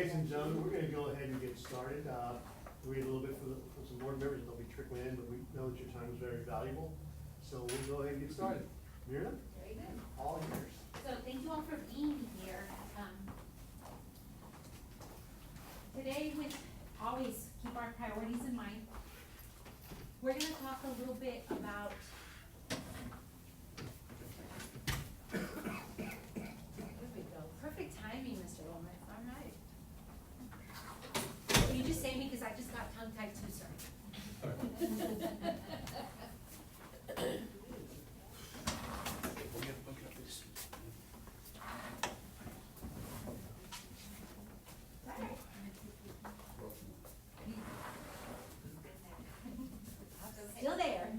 ladies and gentlemen, we're gonna go ahead and get started. Read a little bit for some board members, they'll be trickling in, but we know that your time is very valuable. So we'll go ahead and get started. Myrna, Very good. all yours. So thank you all for being here. Today, we always keep our priorities in mind. We're gonna talk a little bit about there we go. Perfect timing, Mr. Lomas. All right. You just say me because I just got tongue-tied too, sir. Still there.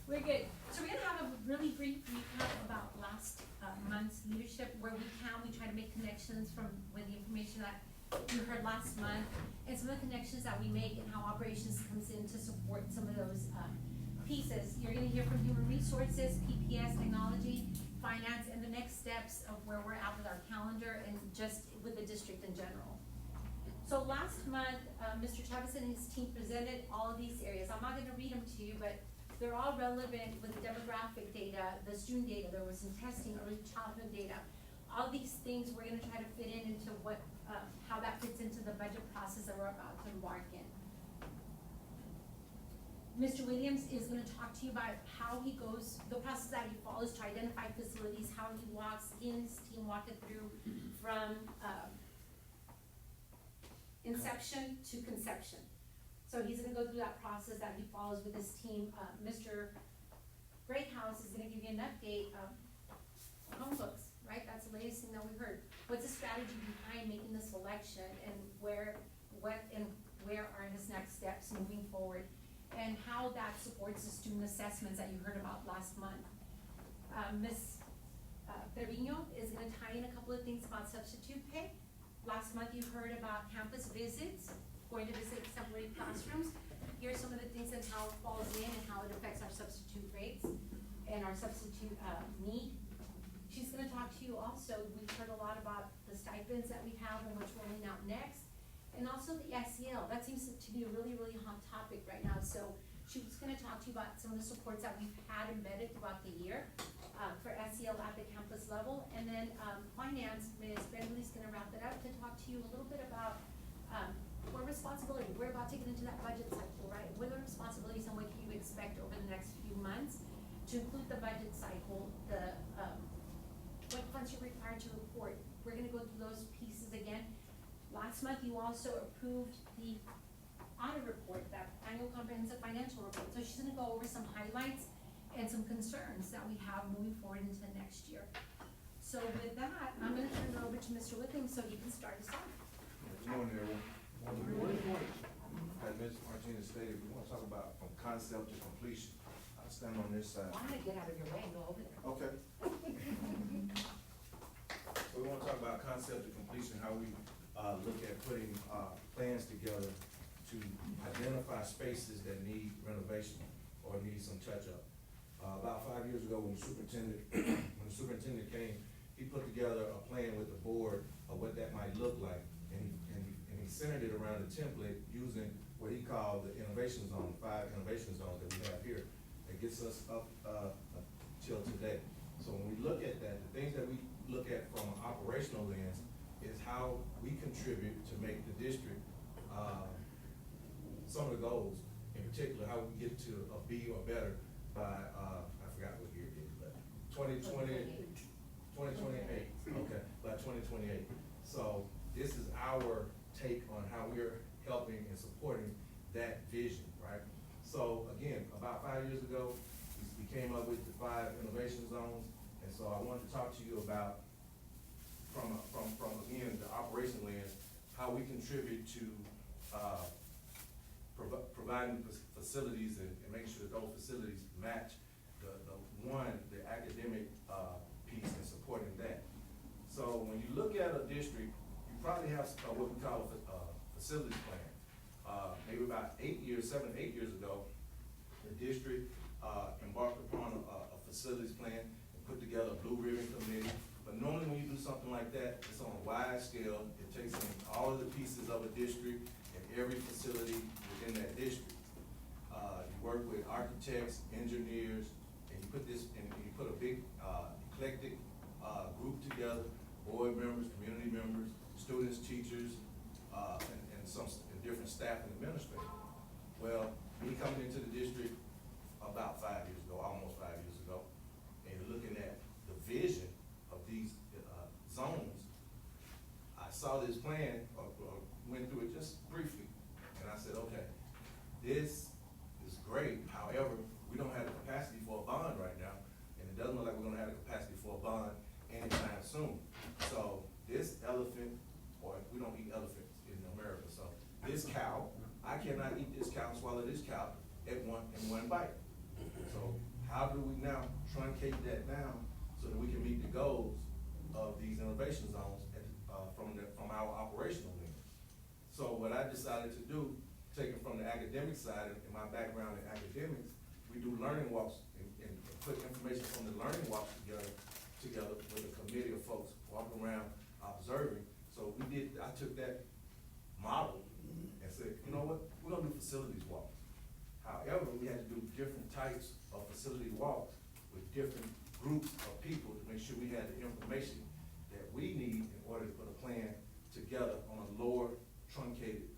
We're good. So we're gonna have a really brief recap about last month's leadership. Where we can, we try to make connections from with the information that you heard last month, and some of the connections that we make and how operations comes in to support some of those pieces. You're gonna hear from human resources, PPS, technology, finance, and the next steps of where we're at with our calendar and just with the district in general. So last month, Mr. Chavez and his team presented all of these areas. I'm not gonna read them to you, but they're all relevant with the demographic data, the student data, there was some testing, early childhood data. All these things we're gonna try to fit in into what, how that fits into the budget process that we're about to embark in. Mr. Williams is gonna talk to you about how he goes, the process that he follows to identify facilities, how he walks in, his team walk it through from, inception to conception. So he's gonna go through that process that he follows with his team. Mr. Greathouse is gonna give you an update of Chromebooks, right? That's the latest thing that we heard. What's the strategy behind making the selection and where are his next steps moving forward? And how that supports the student assessments that you heard about last month. Ms. Trevino is gonna tie in a couple of things about substitute pay. Last month you heard about campus visits, going to visit temporary classrooms. Here's some of the things and how it falls in and how it affects our substitute rates and our substitute need. She's gonna talk to you also, we've heard a lot about the stipends that we have and what's rolling out next. And also the SEL, that seems to be a really, really hot topic right now. So she was gonna talk to you about some of the supports that we've had embedded throughout the year for SEL at the campus level. And then finance, Ms. Bentley's gonna wrap it up to talk to you a little bit about what responsibility, we're about to get into that budget cycle, right? What are the responsibilities and what can you expect over the next few months to include the budget cycle, the what funds you're required to report. We're gonna go through those pieces again. Last month, you also approved the audit report, that annual comprehensive financial report. So she's gonna go over some highlights and some concerns that we have moving forward into next year. So with that, I'm gonna turn it over to Mr. Williams so he can start us off. Good morning, everyone. As Ms. Martinez stated, we want to talk about from concept to completion. I stand on this side. Well, I'm gonna get out of your way and go over there. Okay. So we want to talk about concept to completion, how we look at putting plans together to identify spaces that need renovation or need some touch-up. About 5 years ago, when the superintendent came, he put together a plan with the board of what that might look like, and he centered it around a template using what he called the innovation zone, 5 innovation zones that we have here. That gets us up till today. So when we look at that, the things that we look at from an operational lens is how we contribute to make the district, some of the goals, in particular, how we get to a B or better by, I forgot what year it is, but 2028, okay, by 2028. So this is our take on how we're helping and supporting that vision, right? So again, about 5 years ago, we came up with the 5 innovation zones, and so I wanted to talk to you about, from again, the operational lens, how we contribute to providing facilities and making sure that those facilities match the academic piece and supporting that. So when you look at a district, you probably have what we call a facilities plan. Maybe about 7 to 8 years ago, the district embarked upon a facilities plan and put together a blue ribbon committee. But normally when you do something like that, it's on a wide scale, it takes in all of the pieces of a district and every facility within that district. You work with architects, engineers, and you put this, and you put a big, eclectic, group together, board members, community members, students, teachers, and some, and different staff and administrators. Well, me coming into the district about 5 years ago, almost 5 years ago, and looking at the vision of these, zones, I saw this plan, or went through it just briefly, and I said, okay, this is great, however, we don't have the capacity for a bond right now, and it doesn't look like we're gonna have the capacity for a bond anytime soon. So this elephant, or we don't eat elephants in America, so this cow, I cannot eat this cow and swallow this cow in one bite. So how do we now truncate that down so that we can meet the goals of these innovation zones from our operational wing? So what I decided to do, taking from the academic side, in my background in academics, we do learning walks and put information from the learning walks together with a committee of folks walking around observing. So I took that model and said, you know what, we're gonna do facilities walks. However, we had to do different types of facility walks with different groups of people to make sure we had the information that we need in order to put a plan together on a lower truncated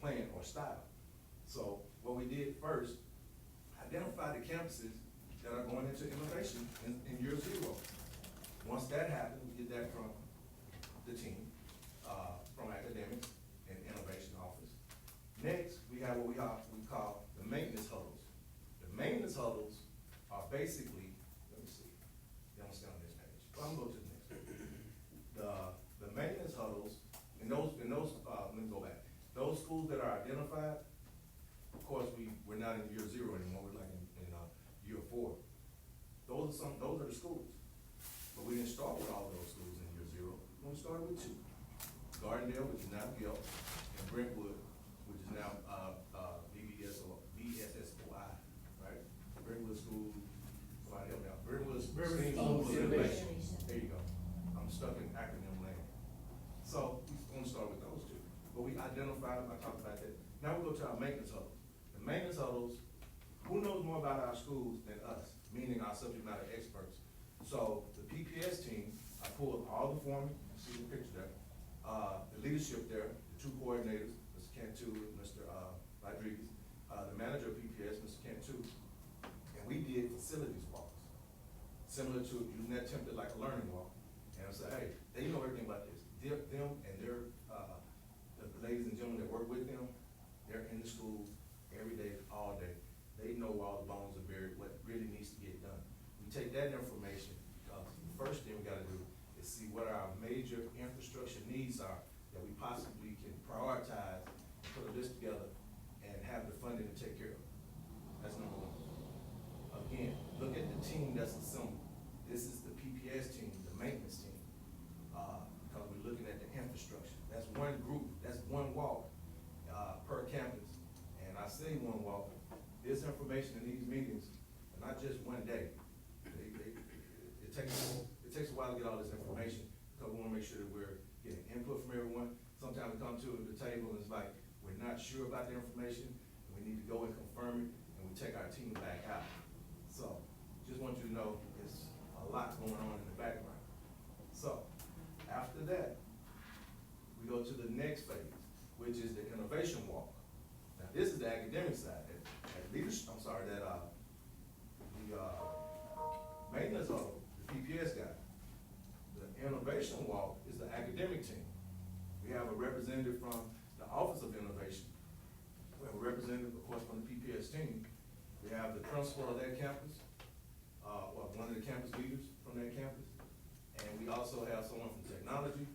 plan or style. So what we did first, identify the campuses that are going into innovation in year 0. Once that happened, we did that from the team, from academics and innovation office. Next, we have what we call the maintenance huddles. The maintenance huddles are basically, let me see, they don't stay on this page, but I'm gonna go to the next page. The maintenance huddles, in those, let me go back. Those schools that are identified, of course, we're not in year 0 anymore, we're like in year 4. Those are the schools. But we didn't start with all of those schools in year 0. We only started with 2. Gardendale, which is now Gill, and Brentwood, which is now, BSSOI, right? Brentwood School, somebody help me out. Brentwood Brentwood School of School of Innovation. Innovation. There you go. I'm stuck in acronym land. So we're gonna start with those 2. But we identified, I talked about that. Now we go to our maintenance huddles. The maintenance huddles, who knows more about our schools than us, meaning our subject matter experts? So the PPS team, I pulled all the foremen, see the picture there, the leadership there, the 2 coordinators, Mr. Cantu and Mr. Rodriguez, the manager of PPS, Mr. Cantu, and we did facilities walks, similar to using that template like a learning walk. And I said, hey, they know everything about this. Them and their, the ladies and gentlemen that work with them, they're in the schools every day, all day. They know where all the bones are buried, what really needs to get done. We take that information, the first thing we gotta do is see what our major infrastructure needs are that we possibly can prioritize, put a list together, and have the funding to take care of. That's number 1. Again, look at the team that's assembled. This is the PPS team, the maintenance team, because we're looking at the infrastructure. That's one group, that's one walk per campus. And I say one walk, this information in these meetings are not just one day. It takes a while to get all this information, because we wanna make sure that we're getting input from everyone. Sometimes we come to the table and it's like, we're not sure about the information, and we need to go and confirm it, and we take our team back out. So, just want you to know, it's a lot going on in the background. So, after that, we go to the next phase, which is the innovation walk. Now, this is the academic side, that leadership, the maintenance huddle, the PPS guy. The innovation walk is the academic team. We have a representative from the Office of Innovation. We have a representative, of course, from the PPS team. We have the principal of that campus, or one of the campus leaders from that campus. And we also have someone from technology,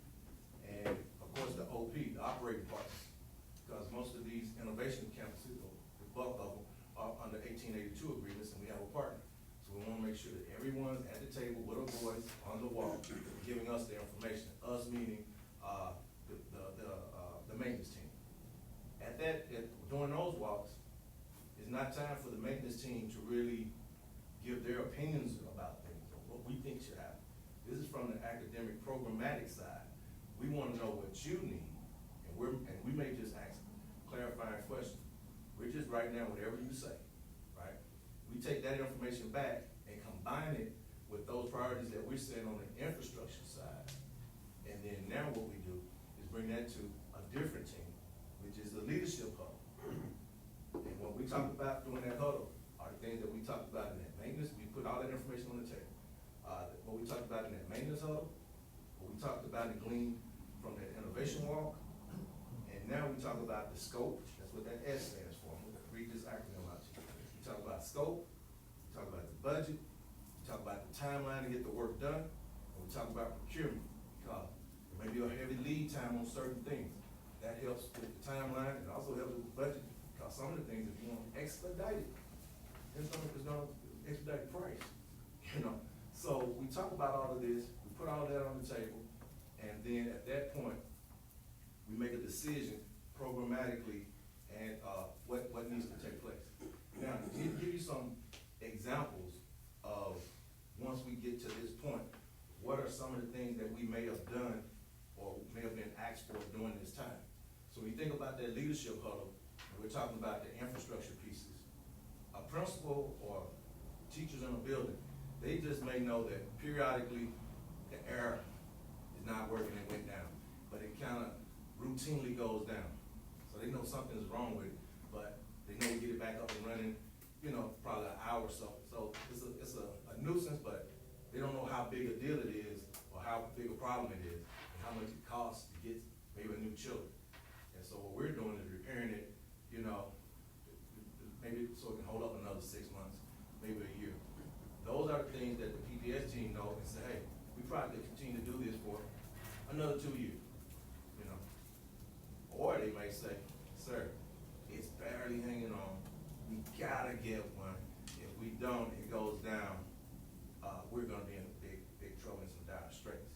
and of course, the OP, the operating partner. Because most of these innovation campuses, or the bulk of them, are under 1882 agreements, and we have a partner. So we wanna make sure that everyone's at the table with a voice on the wall, giving us the information, us meaning, the maintenance team. During those walks, it's not time for the maintenance team to really give their opinions about things, or what we think should happen. This is from the academic programmatic side, we wanna know what you need, and we may just ask clarifying questions. We're just writing down whatever you say, right? We take that information back and combine it with those priorities that we're setting on the infrastructure side. And then now what we do is bring that to a different team, which is the leadership huddle. And when we talk about doing that huddle, are the things that we talked about in that maintenance, we put all that information on the table. What we talked about in that maintenance huddle, what we talked about and gleaned from that innovation walk, and now we talk about the scope, that's what that S stands for. I'm gonna read this acronym out to you. We talk about scope, we talk about the budget, we talk about the timeline to get the work done, and we talk about procurement. Because there may be a heavy lead time on certain things. That helps with the timeline and also helps with the budget, because some of the things, if you want expedited, then some of it's gonna expedite the price, you know? So we talk about all of this, we put all that on the table, and then at that point, we make a decision programmatically and, what needs to take place. Now, to give you some examples of, once we get to this point, what are some of the things that we may have done or may have been asked for during this time? So when you think about that leadership huddle, and we're talking about the infrastructure pieces, a principal or teachers in a building, they just may know that periodically the air is not working, it went down, but it kind of routinely goes down. So they know something's wrong with it, but they know we get it back up and running, you know, probably an hour or so. So it's a nuisance, but they don't know how big a deal it is or how big a problem it is and how much it costs to get maybe a new chiller. And so what we're doing is repairing it, you know, maybe so it can hold up another 6 months, maybe a year. Those are the things that the PPS team know and say, hey, we probably could continue to do this for another 2 years, you know. Or they may say, sir, it's barely hanging on, we gotta get one. If we don't, it goes down, we're gonna be in big trouble and some dire straits.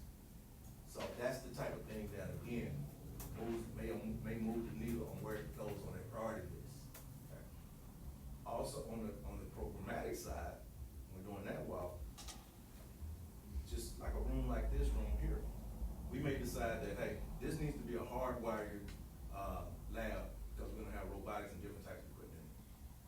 So that's the type of thing that, again, may move the needle on where it goes on their priority list. Okay. Also, on the programmatic side, when we're doing that walk, just like a room like this room here, we may decide that, hey, this needs to be a hardwired lab, because we're gonna have robotics and different types of equipment.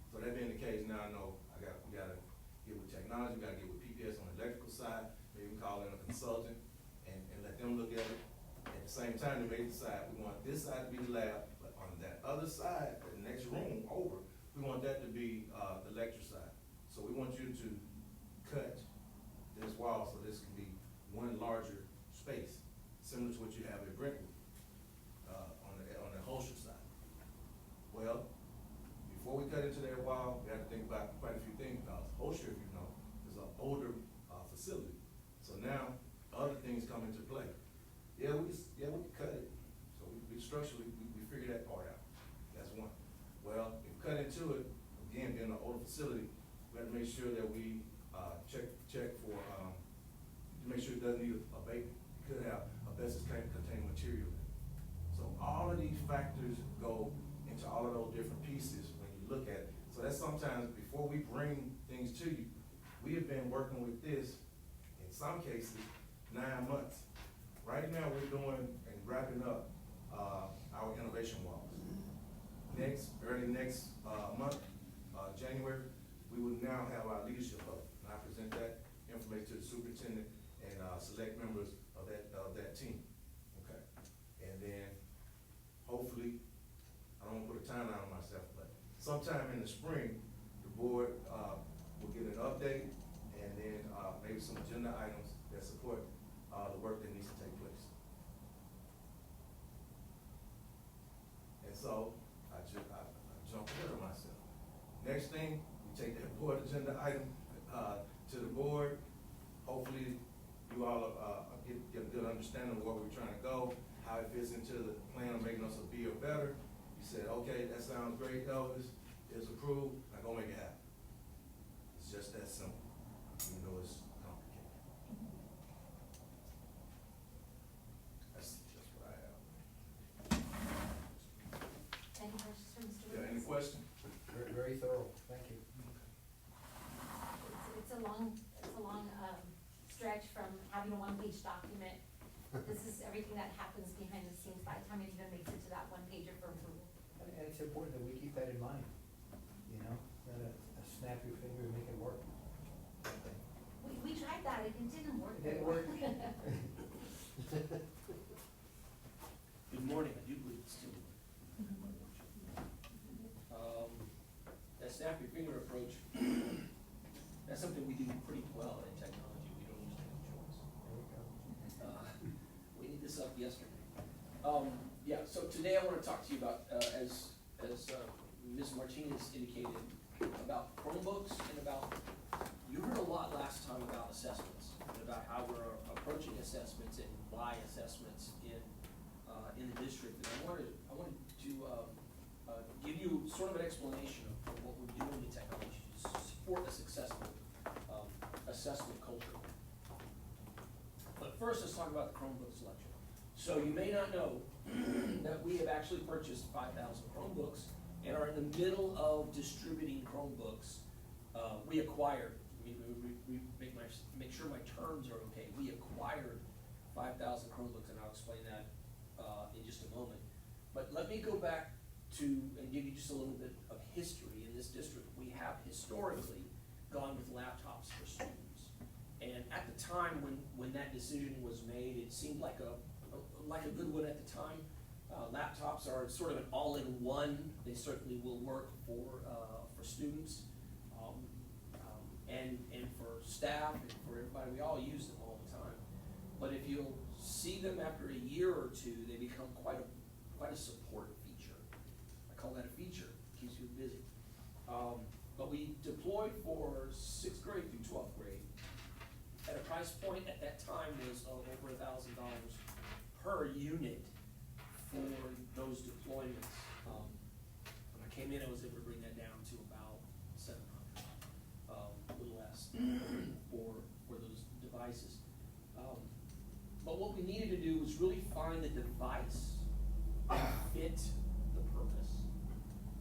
So that being the case, now I know we gotta get with technology, we gotta get with PPS on the electrical side, maybe call in a consultant and let them look at it. At the same time, they may decide we want this side to be the lab, but on that other side, the next room over, we want that to be the lecture side. So we want you to cut this wall so this can be one larger space, similar to what you have at Brentwood, on the Holscher side. Well, before we cut into that wall, we have to think about quite a few things, because Holscher, if you know, is an older facility. So now, other things come into play. Yeah, we can cut it. So we structurally, we figure that part out. That's one. Well, if we cut into it, again, being an older facility, we have to make sure that we check for, to make sure it doesn't need abatement. It could have asbestos containing material. So all of these factors go into all of those different pieces when you look at it. So that's sometimes, before we bring things to you, we have been working with this, in some cases, 9 months. Right now, we're doing and wrapping up our innovation walks. Early next month, January, we will now have our leadership hub. And I present that information to the superintendent and select members of that team. Okay. And then, hopefully, I don't want to put a timeline on myself, but sometime in the spring, the board will get an update and then maybe some agenda items that support the work that needs to take place. And so I jumped ahead of myself. Next thing, we take that board agenda item to the board. Hopefully, you all get a good understanding of where we're trying to go, how it fits into the plan of making us a B or better. You said, okay, that sounds great, Elvis. It's approved. Now go make it happen. It's just that simple, even though it's complicated. That's what I have. Any questions for Mr. Yeah, any Williams? questions? Very thorough, thank you. It's a long stretch from having a one-page document This is everything that happens behind the scenes by the time it even makes it to that one pager for approval. And it's important that we keep that in mind, you know, that a snap your finger and make it work. We tried that, it didn't work. It didn't work. Good morning, I do believe it's still. That snap your finger approach, that's something we do pretty well in technology, we don't usually have a choice. There we go. We need this up yesterday. Yeah, so today I wanna talk to you about, as Ms. Martinez indicated, about Chromebooks and about, you heard a lot last time about assessments, and about how we're approaching assessments and why assessments in the district. And I wanted to give you sort of an explanation of what we're doing in technology to support a successful assessment culture. But first, let's talk about the Chromebook selection. So you may not know that we have actually purchased 5,000 Chromebooks and are in the middle of distributing Chromebooks. We acquired, we make sure my terms are okay. We acquired 5,000 Chromebooks, and I'll explain that in just a moment. But let me go back to, and give you just a little bit of history. In this district, we have historically gone with laptops for students. And at the time when that decision was made, it seemed like a good one at the time. Laptops are sort of an all-in-one. They certainly will work for students, and for staff, and for everybody. We all use them all the time. But if you'll see them after a year or two, they become quite a support feature. I call that a feature, keeps you busy. But we deployed for 6th grade through 12th grade at a price point at that time was over $1,000 per unit for those deployments. When I came in, I was able to bring that down to about 700, a little less for those devices. But what we needed to do was really find the device that fit the purpose.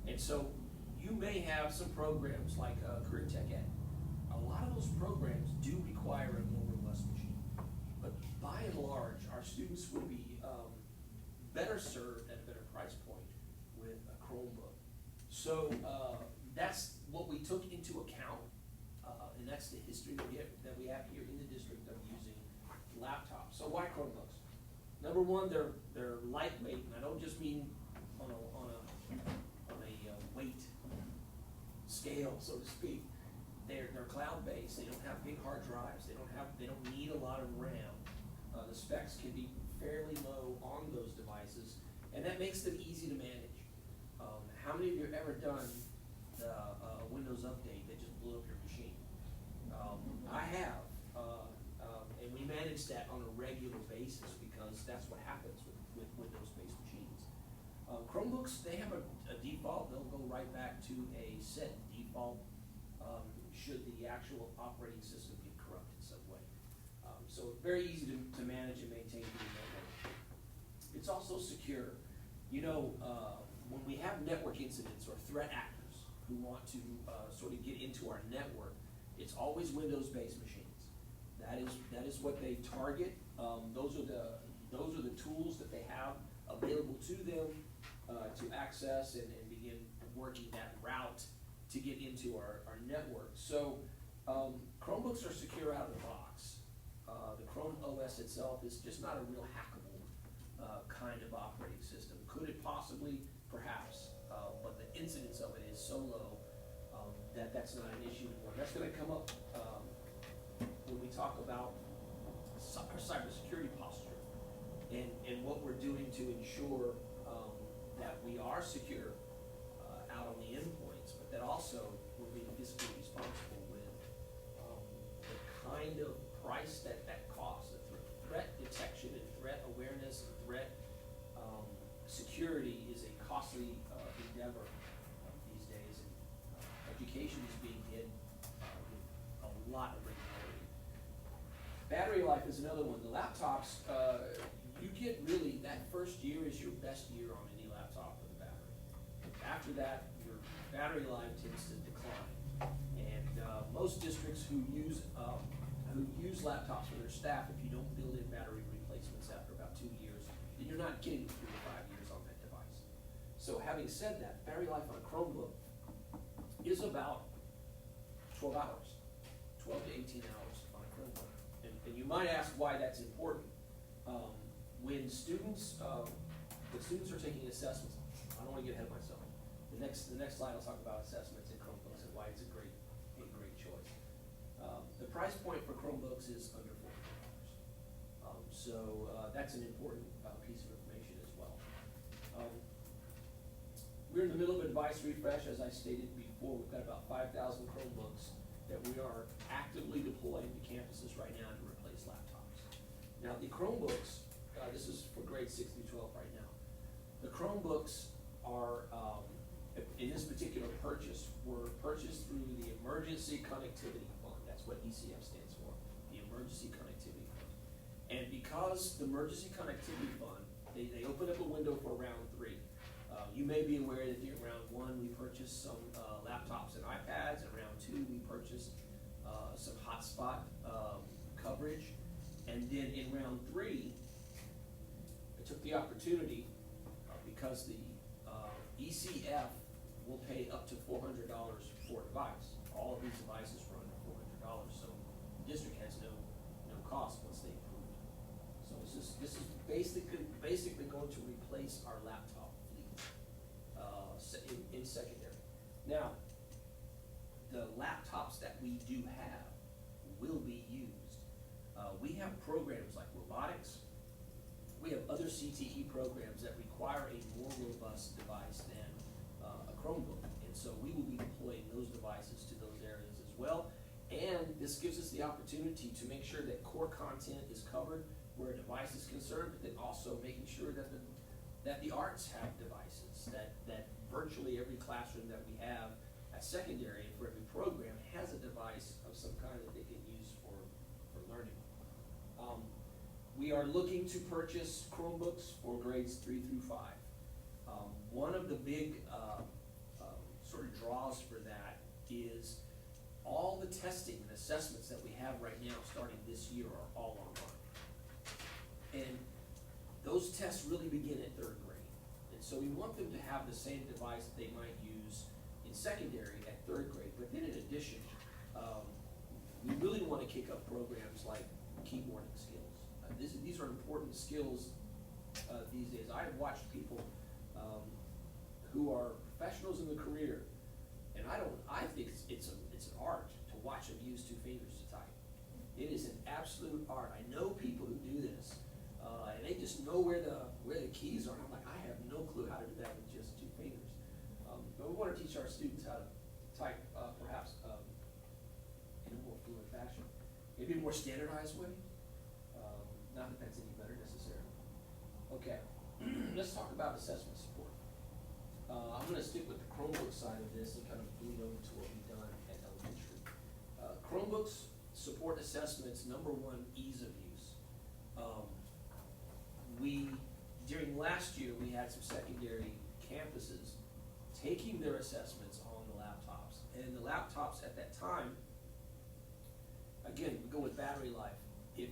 And so you may have some programs like Career Tech Ed. A lot of those programs do require a more robust machine. But by and large, our students would be better served at a better price point with a Chromebook. So that's what we took into account, and that's the history that we have here in the district of using laptops. So why Chromebooks? Number one, they're lightweight, and I don't just mean on a weight scale, so to speak. They're cloud-based. They don't have big hard drives. They don't need a lot of RAM. The specs can be fairly low on those devices, and that makes them easy to manage. How many of you have ever done the Windows update that just blew up your machine? I have, and we manage that on a regular basis because that's what happens with Windows-based machines. Chromebooks, they have a default. They'll go right back to a set default should the actual operating system get corrupted in some way. So very easy to manage and maintain through the network. It's also secure. You know, when we have network incidents or threat actors who want to sort of get into our network, it's always Windows-based machines. That is what they target. Those are the tools that they have available to them to access and begin working that route to get into our network. So Chromebooks are secure out of the box. The Chrome OS itself is just not a real hackable kind of operating system. Could it possibly? Perhaps, but the incidence of it is so low that's not an issue anymore. That's going to come up when we talk about our cybersecurity posture and what we're doing to ensure that we are secure out on the endpoints, but that also we're being fiscally responsible with the kind of price that costs. The threat detection and threat awareness and threat security is a costly endeavor these days, and education is being hit with a lot of regularity. Battery life is another one. The laptops, you get really, that first year is your best year on any laptop with a battery. After that, your battery life tends to decline. And most districts who use laptops for their staff, if you don't build in battery replacements at you're not getting 3 to 5 years on that device. So having said that, battery life on a Chromebook is about 12 hours, 12 to 18 hours on a Chromebook. And you might ask why that's important. When students are taking assessments, I don't want to get ahead of myself. The next slide I'll talk about assessments in Chromebooks and why it's a great choice. The price point for Chromebooks is under $400. So that's an important piece of information as well. We're in the middle of a device refresh, as I stated before. We've got about 5,000 Chromebooks that we are actively deploying to campuses right now to replace laptops. Now, the Chromebooks, this is for grades 6 through 12 right now. The Chromebooks are, in this particular purchase, were purchased through the Emergency Connectivity Fund. That's what ECF stands for, the Emergency Connectivity Fund. And because the Emergency Connectivity Fund, they opened up a window for round 3. You may be aware that during round 1, we purchased some laptops and iPads. In round 2, we purchased some hotspot coverage. And then in round 3, I took the opportunity, because the ECF will pay up to $400 for a device. All of these devices run $400, so the district has no cost once they approve it. So this is basically going to replace our laptop fleet in secondary. Now, the laptops that we do have will be used. We have programs like robotics. We have other CTE programs that require a more robust device than a Chromebook. And so we will be deploying those devices to those areas as well. And this gives us the opportunity to make sure that core content is covered where a device is concerned, but then also making sure that the arts have devices, that virtually every classroom that we have at secondary for every program has a device of some kind that they can use for learning. We are looking to purchase Chromebooks for grades 3 through 5. One of the big sort of draws for that is all the testing and assessments that we have right now starting this year are all online. And those tests really begin at 3rd grade. And so we want them to have the same device that they might use in secondary at 3rd grade. But then in addition, we really want to kick up programs like keyboarding skills. These are important skills these days. I have watched people who are professionals in the career, and I think it's an art to watch them use 2 fingers to type. It is an absolute art. I know people who do this, and they just know where the keys are. And I'm like, I have no clue how to do that with just 2 fingers. But we want to teach our students how to type, perhaps in a more fluid fashion, maybe a more standardized way. Not that that's any better necessarily. Okay, let's talk about assessment support. I'm going to stick with the Chromebook side of this and kind of bleed over to what we've done at elementary. Chromebooks support assessments. Number 1, ease of use. During last year, we had some secondary campuses taking their assessments on the laptops. And the laptops at that time, again, we go with battery life. If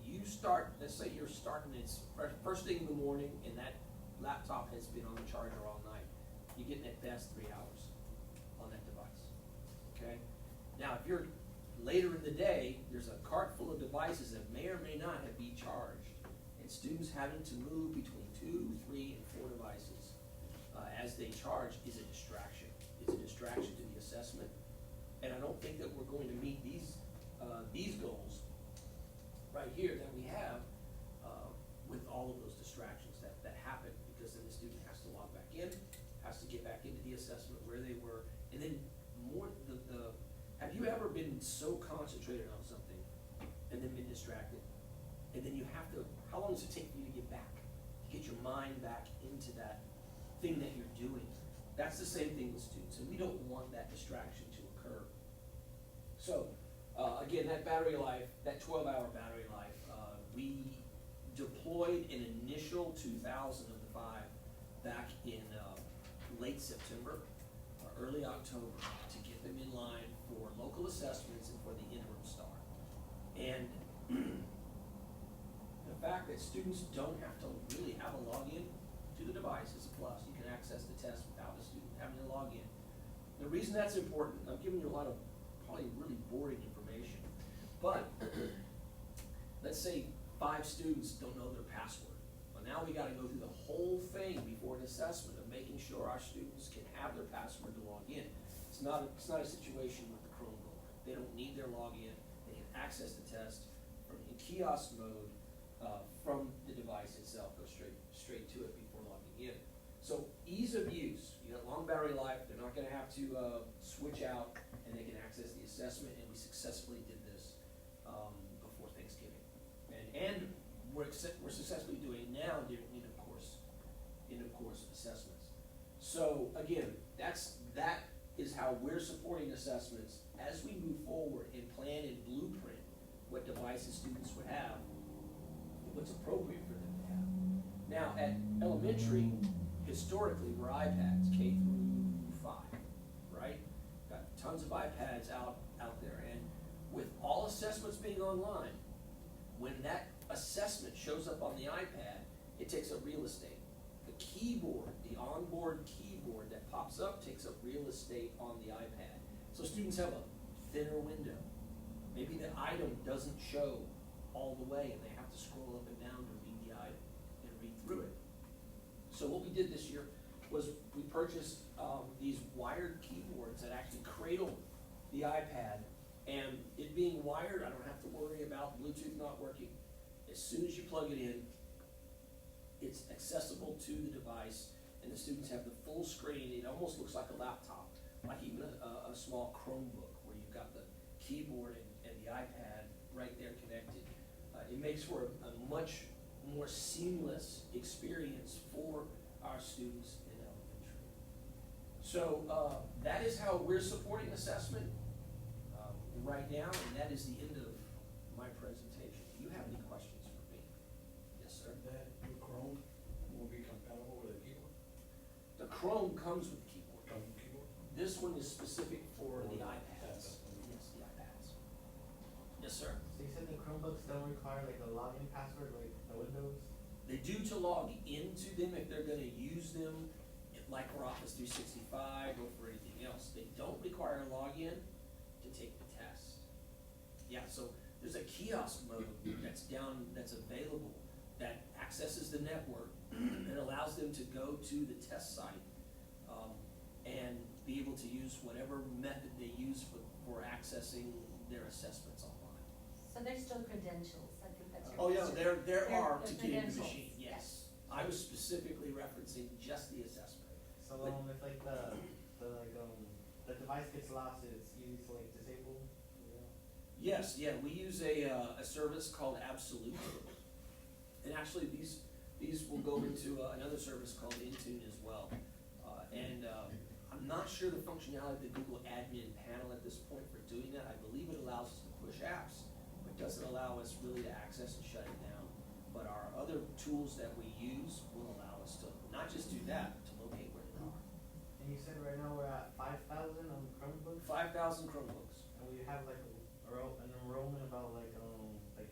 you start, let's say you're starting it's first thing in the morning and that laptop has been on the charger all night, you're getting at best 3 hours on that device, okay? Now, if you're later in the day, there's a cart full of devices that may or may not have been charged, and students having to move between 2, 3, and 4 devices as they charge is a distraction. It's a distraction to the assessment, and I don't think that we're going to meet these goals right here that we have with all of those distractions that happen, because then the student has to log back in, has to get back into the assessment where they were, and then have you ever been so concentrated on something and then been distracted? And then you have to, how long does it take for you to get back, to get your mind back into that thing that you're doing? That's the same thing with students, and we don't want that distraction to occur. So, again, that battery life, that 12-hour battery life, we deployed an initial 2,000 of the 5 back in late September, early October, to get them in line for local assessments and for the interim start. And the fact that students don't have to really have a login to the device is a plus. You can access the test without the student having to log in. The reason that's important, I'm giving you a lot of probably really boring information, but let's say 5 students don't know their password. Well, now we gotta go through the whole thing before an assessment of making sure our students can have their password to log in. It's not a situation with the Chromebook. They don't need their login. They can access the test from in kiosk mode, from the device itself, go straight to it before logging in. So ease of use, you know, long battery life, they're not gonna have to, switch out, and they can access the assessment, and we successfully did this, before Thanksgiving. And we're successfully doing it now during end of course assessments. So again, that is how we're supporting assessments as we move forward and plan and blueprint what devices students would have, what's appropriate for them to have. Now, at elementary, historically, we're iPads, K through 5, right? Got tons of iPads out there, and with all assessments being online, when that assessment shows up on the iPad, it takes up real estate. The keyboard, the onboard keyboard that pops up takes up real estate on the iPad. So students have a thinner window. Maybe the item doesn't show all the way and they have to scroll up and down to read the item and read through it. So what we did this year was we purchased these wired keyboards that actually cradle the iPad, and it being wired, I don't have to worry about Bluetooth not working. As soon as you plug it in, it's accessible to the device, and the students have the full screen. It almost looks like a laptop, like even a small Chromebook, where you've got the keyboard and the iPad right there connected. It makes for a much more seamless experience for our students in elementary. So that is how we're supporting assessment right now, and that is the end of my presentation. Do you have any questions for me? Yes, sir. That the Chrome will be compatible with a keyboard? The Chrome comes with the keyboard. Comes with keyboard? This one is specific for the For iPads. iPads. Yes, the iPads. Yes, sir. So you said the Chromebooks don't require like a login password like the Windows? They do to log into them if they're gonna use them, like for Office 365 or for anything else. They don't require a login to take the test. Yeah, so there's a kiosk mode that's available that accesses the network and allows them to go to the test site, and be able to use whatever method they use for accessing their assessments online. So there's still credentials, I think that's your Oh, yeah, question. there They're are to get in the credentials, machine, yes. I was specifically referencing just the assessment. So if like the device gets lost, it's easy to like disable? Yes, yeah, we use a service called Absolute. And actually, these will go into another service called Intune as well. I'm not sure the functionality of the Google Admin Panel at this point for doing that. I believe it allows us to push apps, but doesn't allow us really to access and shut it down. But our other tools that we use will allow us to not just do that, to locate where they are. And you said right now we're at 5,000 on Chromebooks? 5,000 Chromebooks. And we have like an enrollment about like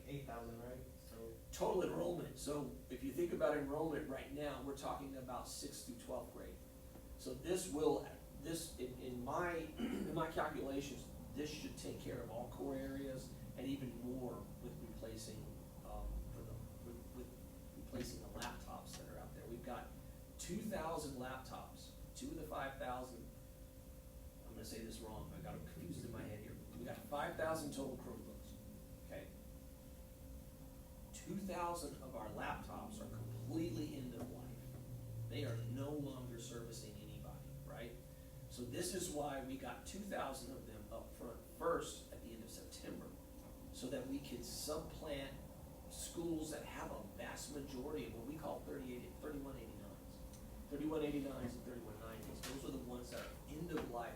8,000, right? So Total enrollment, so if you think about enrollment right now, we're talking about 6th through 12th grade. So in my calculations, this should take care of all core areas and even more with replacing, with replacing the laptops that are out there. We've got 2,000 laptops, 2 of the 5,000, I'm gonna say this wrong, I got them confused in my head here. We got 5,000 total Chromebooks, okay? 2,000 of our laptops are completely end of life. They are no longer servicing anybody, right? So this is why we got 2,000 of them up front first at the end of September, so that we can supplant schools that have a vast majority of what we call 3189s. 3189s and 3190s, those are the ones that are end of life.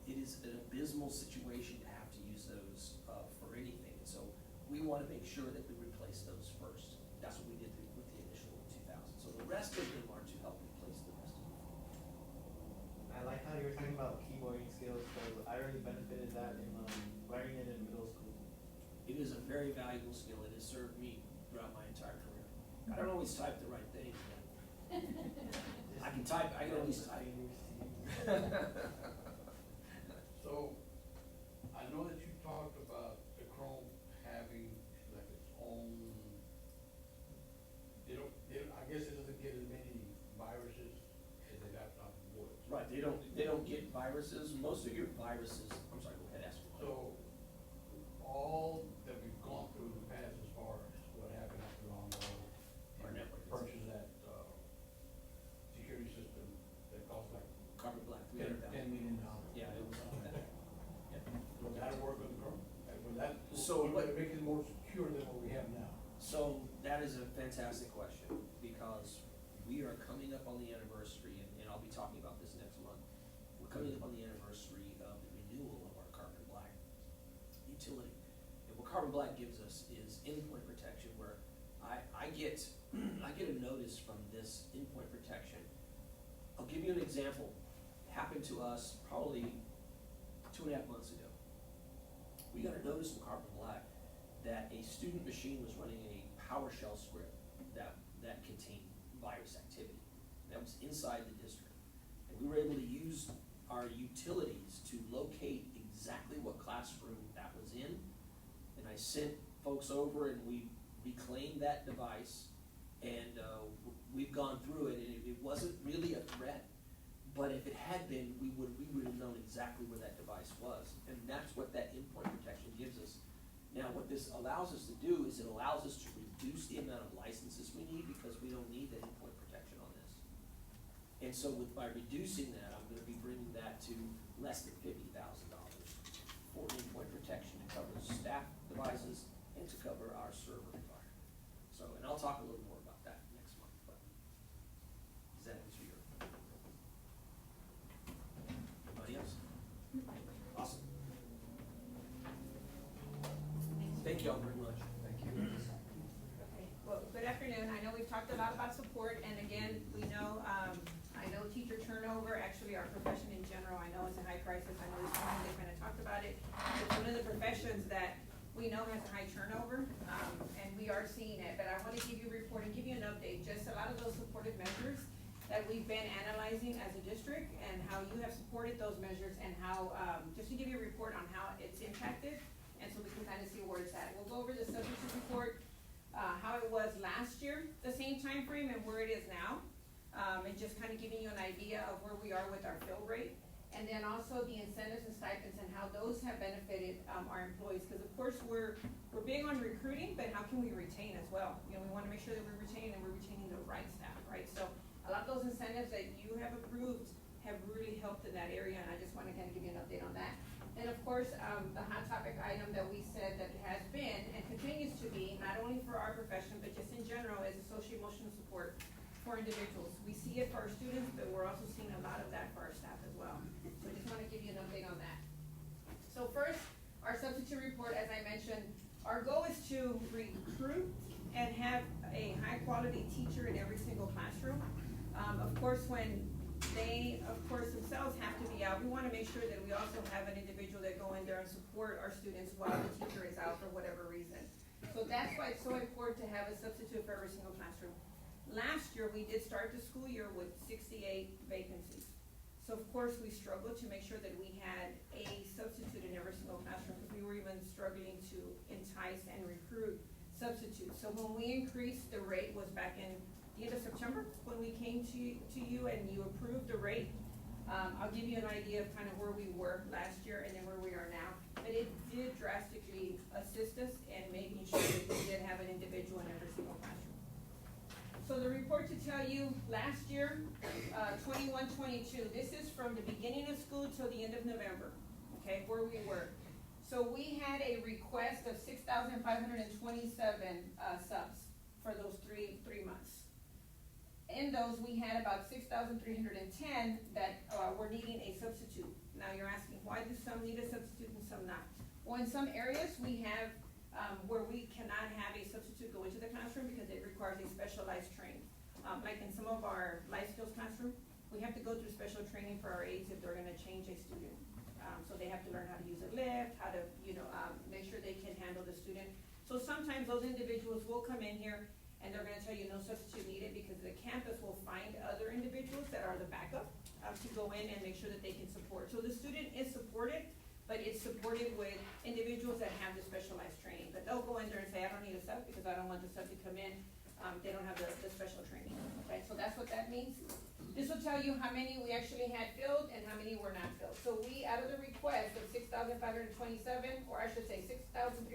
It is an abysmal situation to have to use those for anything. And so we want to make sure that we replace those first. That's what we did with the initial 2,000. So the rest of them are to help replace the rest of them. I like how you were talking about keyboarding skills, because I already benefited that in learning it in middle school. It is a very valuable skill. It has served me throughout my entire career. I don't always type the right thing, but I can type, I can always type. So, I know that you talked about the Chrome having like its own, I guess it doesn't get as many viruses as a laptop would. Right, they don't get viruses, most of your viruses, I'm sorry, go ahead, ask me. So, all that we've gone through in the past as far as what happened after Longbow. Our network. Purchase that, security system that cost like Carbon black, $10 $300,000. million. Yeah, it was, So that'll work with the Chrome? So what- Make it more secure than what we have now. So that is a fantastic question, because we are coming up on the anniversary, and I'll be talking about this next month. We're coming up on the anniversary of the renewal of our carbon black utility. And what carbon black gives us is endpoint protection, where I get a notice from this endpoint protection. I'll give you an example. Happened to us probably 2.5 months ago. We got a notice from Carbon Black that a student machine was running a PowerShell script that contained virus activity. That was inside the district. And we were able to use our utilities to locate exactly what classroom that was in. And I sent folks over and we reclaimed that device, and we've gone through it, and it wasn't really a threat. But if it had been, we would have known exactly where that device was. And that's what that endpoint protection gives us. Now, what this allows us to do is it allows us to reduce the amount of licenses we need, because we don't need the endpoint protection on this. And so by reducing that, I'm gonna be bringing that to less than $50,000 for endpoint protection to cover staff devices and to cover our server environment. So, and I'll talk a little more about that next month, but does that answer your? Anybody else? Awesome. Thank you all very much. Thank you. Okay, well, good afternoon. I know we've talked a lot about support, and again, we know, I know teacher turnover, actually our profession in general, I know it's a high crisis. I know this morning they kind of talked about it. It's one of the professions that we know has a high turnover, and we are seeing it. But I want to give you a report and give you an update, just a lot of those supportive measures that we've been analyzing as a district, and how you have supported those measures, and how, just to give you a report on how it's impacted, and so we can kind of see where it's at. We'll go over the substitute report, how it was last year, the same time frame, and where it is now, and just kind of giving you an idea of where we are with our fill rate. And then also the incentives and stipends and how those have benefited our employees, because of course we're big on recruiting, but how can we retain as well? You know, we want to make sure that we're retaining the right staff, right? So a lot of those incentives that you have approved have really helped in that area, and I just want to kind of give you an update on that. And of course, the hot topic item that we said that has been and continues to be, not only for our profession, but just in general, is social-emotional support for individuals. We see it for our students, but we're also seeing a lot of that for our staff as well. So I just want to give you an update on that. So first, our substitute report, as I mentioned, our goal is to recruit and have a high-quality teacher in every single classroom. Of course, when they, of course, themselves have to be out, we want to make sure that we also have an individual that go in there and support our students while the teacher is out for whatever reason. So that's why it's so important to have a substitute for every single classroom. Last year, we did start the school year with 68 vacancies. So of course, we struggled to make sure that we had a substitute in every single classroom, because we were even struggling to entice and recruit substitutes. So when we increased the rate was back in the end of September, when we came to you and you approved the rate. I'll give you an idea of kind of where we were last year and then where we are now. But it did drastically assist us in making sure that we did have an individual in every single classroom. So the report to tell you, last year, 21-22, this is from the beginning of school till the end of November, okay, where we were. So we had a request of 6,527 subs for those three months. In those, we had about 6,310 that were needing a substitute. Now you're asking, why do some need a substitute and some not? Well, in some areas, we have where we cannot have a substitute go into the classroom because it requires a specialized training. Like in some of our life skills classroom, we have to go through special training for our aides if they're gonna change a student. So they have to learn how to use a lift, how to, make sure they can handle the student. So sometimes those individuals will come in here and they're gonna tell you no substitute needed because the campus will find other individuals that are the backup, to go in and make sure that they can support. So the student is supported, but it's supported with individuals that have the specialized training. But they'll go in there and say, I don't need a sub because I don't want the sub to come in, they don't have the special training, okay? So that's what that means. This will tell you how many we actually had filled and how many were not filled. So we, out of the request of 6,527, or I should say 6,310,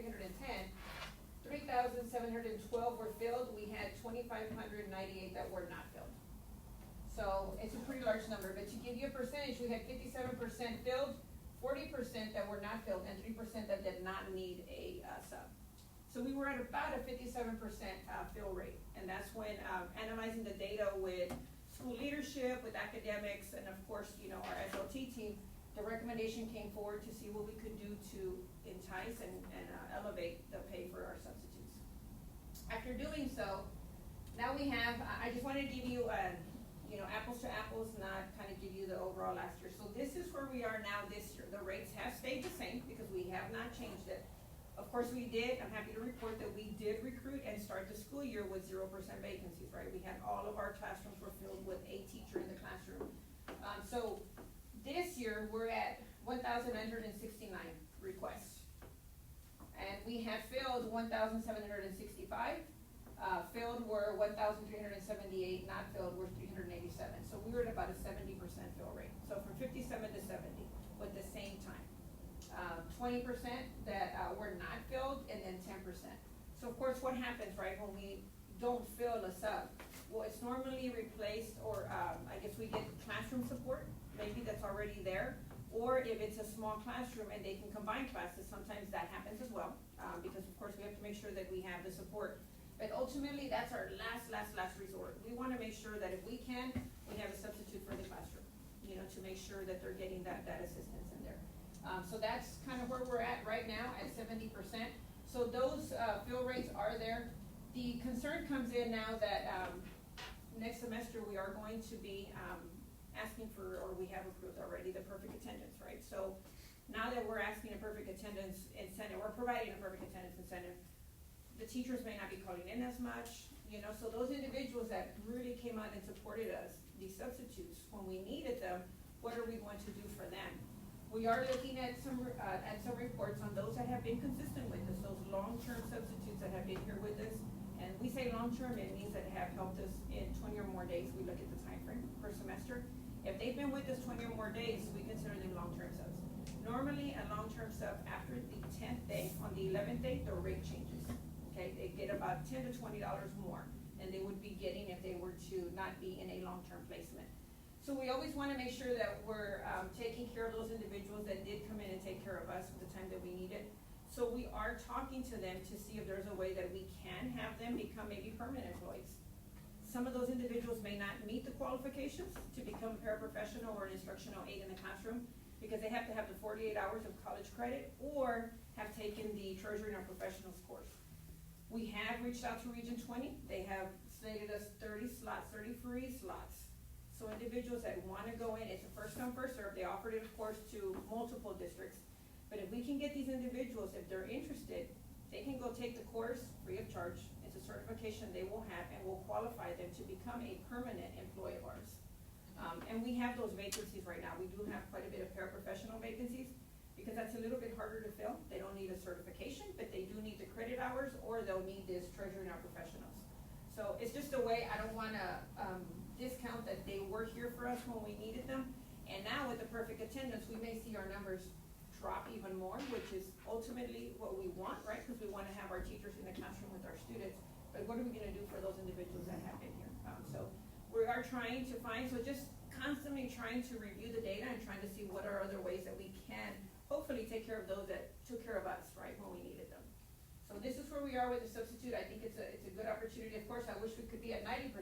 3,712 were filled, we had 2,598 that were not filled. So it's a pretty large number, but to give you a percentage, we had 57% filled, 40% that were not filled, and 3% that did not need a sub. So we were at about a 57% fill rate, and that's when analyzing the data with school leadership, with academics, and of course, you know, our SLT team, the recommendation came forward to see what we could do to entice and elevate the pay for our substitutes. After doing so, now we have, I just wanted to give you, you know, apples to apples, not kind of give you the overall last year. So this is where we are now this year. The rates have stayed the same because we have not changed it. Of course, we did, I'm happy to report that we did recruit and start the school year with 0% vacancies, right? We had all of our classrooms were filled with a teacher in the classroom. So this year, we're at 1,969 requests. And we have filled 1,765. Filled were 1,378, not filled were 387. So we were at about a 70% fill rate. So from 57 to 70 with the same time. 20% that were not filled, and then 10%. So of course, what happens, right, when we don't fill a sub? Well, it's normally replaced, or I guess we get classroom support, maybe that's already there. Or if it's a small classroom and they can combine classes, sometimes that happens as well, because of course we have to make sure that we have the support. But ultimately, that's our last resort. We wanna make sure that if we can, we have a substitute for the classroom, you know, to make sure that they're getting that assistance in there. So that's kind of where we're at right now, at 70%. So those fill rates are there. The concern comes in now that next semester we are going to be asking for, or we have approved already, the perfect attendance, right? So now that we're asking a perfect attendance incentive, we're providing a perfect attendance incentive, the teachers may not be calling in as much, you know, so those individuals that really came out and supported us, these substitutes, when we needed them, what are we going to do for them? We are looking at some reports on those that have been consistent with us, those long-term substitutes that have been here with us. And we say long-term, it means that have helped us in 20 or more days. We look at the time frame per semester. If they've been with us 20 or more days, we consider them long-term subs. Normally, a long-term sub, after the 10th day, on the 11th day, the rate changes. Okay, they get about $10 to $20 more than they would be getting if they were to not be in a long-term placement. So we always wanna make sure that we're taking care of those individuals that did come in and take care of us at the time that we needed. So we are talking to them to see if there's a way that we can have them become maybe permanent employees. Some of those individuals may not meet the qualifications to become paraprofessional or an instructional aide in the classroom because they have to have the 48 hours of college credit or have taken the Treasury and Professionals course. We have reached out to Region 20. They have slated us 30 slots, 30 free slots. So individuals that wanna go in, it's a first come, first serve. They offered it, of course, to multiple districts. But if we can get these individuals, if they're interested, they can go take the course free of charge. It's a certification they will have and will qualify them to become a permanent employee of ours. And we have those vacancies right now. We do have quite a bit of paraprofessional vacancies because that's a little bit harder to fill. They don't need a certification, but they do need the credit hours or they'll need this Treasury and Professionals. So it's just a way, I don't wanna discount that they were here for us when we needed them. And now with the perfect attendance, we may see our numbers drop even more, which is ultimately what we want, right? Because we want to have our teachers in the classroom with our students. But what are we going to do for those individuals that have been here? So we are trying to find, so just constantly trying to review the data and trying to see what are other ways that we can hopefully take care of those that took care of us, right, when we needed them. So this is where we are with the substitute. I think it's a good opportunity. Of course, I wish we could be at 90%,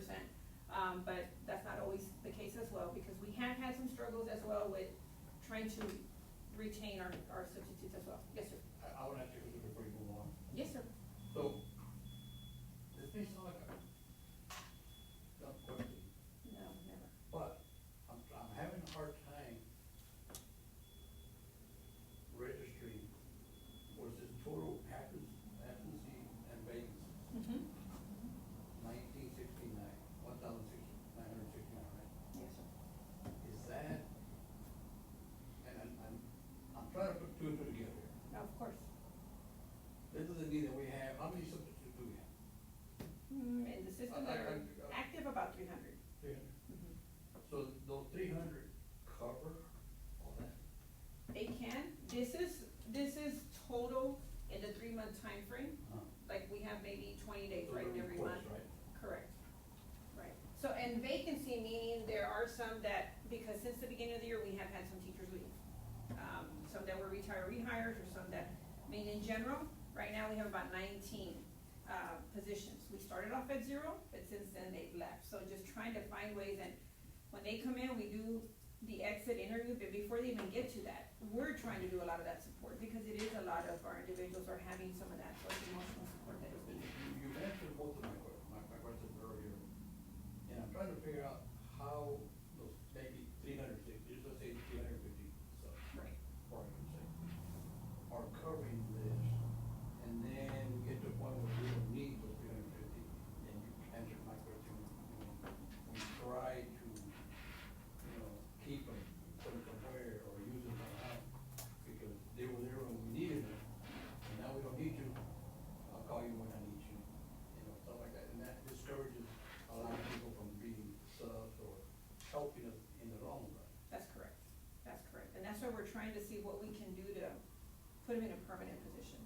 but that's not always the case as well because we have had some struggles as well with trying to retain our substitutes as well. Yes, sir. I want to ask you a question before you move on. Yes, sir. So, this may sound like a dumb question, No, never. but I'm having a hard time registering, what is it, total absentee 3-month time frame. Like we have maybe 20 days, So right, in they're every close, month. right? Correct, right. So, and vacancy meaning there are some that, because since the beginning of the year, we have had some teachers leave. Some that were retiree hires or some that, I mean, in general, right now we have about 19, positions. We started off at 0, but since then they've left. So just trying to find ways, and when they come in, we do the exit interview, but before they even get to that, we're trying to do a lot of that support, because it is a lot of our individuals are having some of that social emotional support that is needed. You answered both of my questions earlier, and I'm trying to figure out how those maybe 360, just let's say 350 subs, Right. for argument's sake, are covering this, and then we get to a point where we don't need those 350, and you answered my question, we try to, keep them, put them somewhere, or use them somehow, because they were there when we needed them, and now we don't need you, I'll call you when I need you, stuff like that, and that discourages a lot of people from being subs or helping us in the long run. That's correct, and that's why we're trying to see what we can do to put them in a permanent position,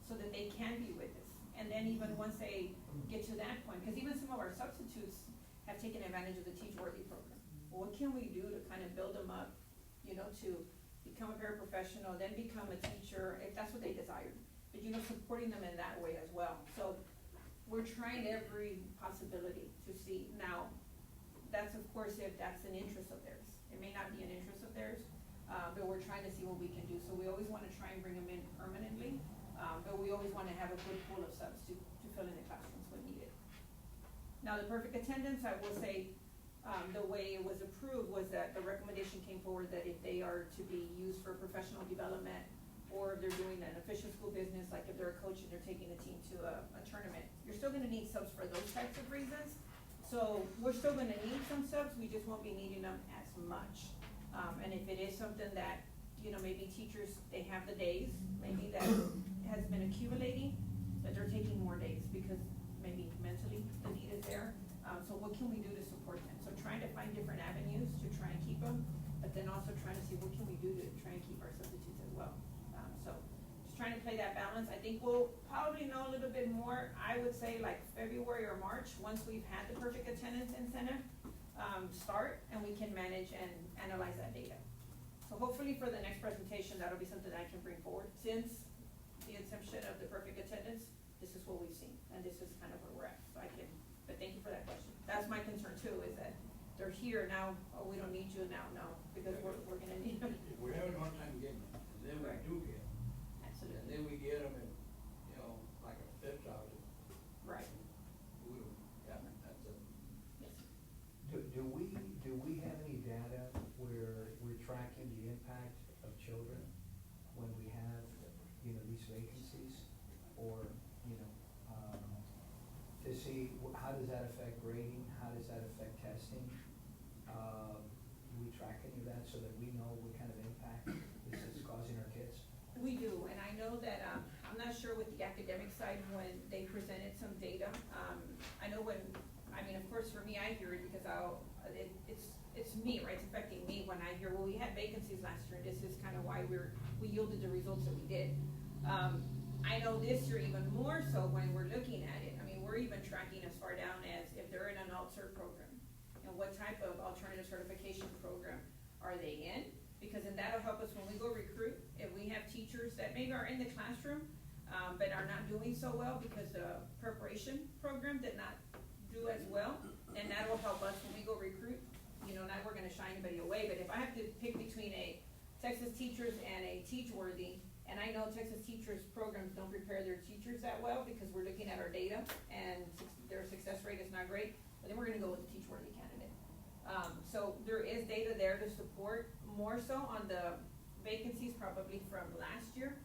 so that they can be with us. And then even once they get to that point, because even some of our substitutes have taken advantage of the Teach Worthy program. Well, what can we do to kind of build them up, to become a paraprofessional, then become a teacher, if that's what they desired, but supporting them in that way as well. So we're trying every possibility to see. Now, that's of course if that's an interest of theirs. It may not be an interest of theirs, but we're trying to see what we can do. So we always want to try and bring them in permanently, but we always want to have a good pool of subs to fill in the classrooms when needed. Now, the perfect attendance, I will say, the way it was approved was that the recommendation came forward that if they are to be used for professional development, or if they're doing an official school business, like if they're a coach and they're taking a team to a tournament, you're still gonna need subs for those types of reasons. So we're still gonna need some subs, we just won't be needing them as much. And if it is something that, maybe teachers, they have the days, maybe that has been accumulating, that they're taking more days because maybe mentally the need is there. So what can we do to support them? So trying to find different avenues to try and keep them, but then also trying to see what can we do to try and keep our substitutes as well. So just trying to play that balance. I think we'll probably know a little bit more, I would say like February or March, once we've had the perfect attendance incentive start, and we can manage and analyze that data. So hopefully for the next presentation, that'll be something I can bring forward. Since the inception of the perfect attendance, this is what we've seen, and this is kind of where we're at. So but thank you for that question. That's my concern too, is that they're here now, oh, we don't need you now, no, because we're gonna need them. If we're having a hard time getting them, and then we Right. do get them, and Absolutely, then we get them in, like a fifth out, right, that's a. yes. Do we have any data where we're tracking the impact of children when we have, these vacancies? Or, to see how does that affect grading, how does that affect testing? Do we track any of that so that we know what kind of impact this is causing our kids? We do, and I know that, I'm not sure with the academic side when they presented some data. I know of course for me, I hear it because it's me, right? It's affecting me when I hear, well, we had vacancies last year, and this is kind of why we yielded the results that we did. I know this year even more so when we're looking at it. We're even tracking as far down as if they're in an alt-cert program, and what type of alternative certification program are they in? Because then that'll help us when we go recruit. If we have teachers that maybe are in the classroom, but are not doing so well because the preparation program did not do as well, then that will help us when we go recruit. Not we're gonna shy anybody away, but if I have to pick between a Texas Teachers and a Teach Worthy, and I know Texas Teachers programs don't prepare their teachers that well because we're looking at our data and their success rate is not great, but then we're gonna go with the Teach Worthy candidate. So there is data there to support more so on the vacancies probably from last year.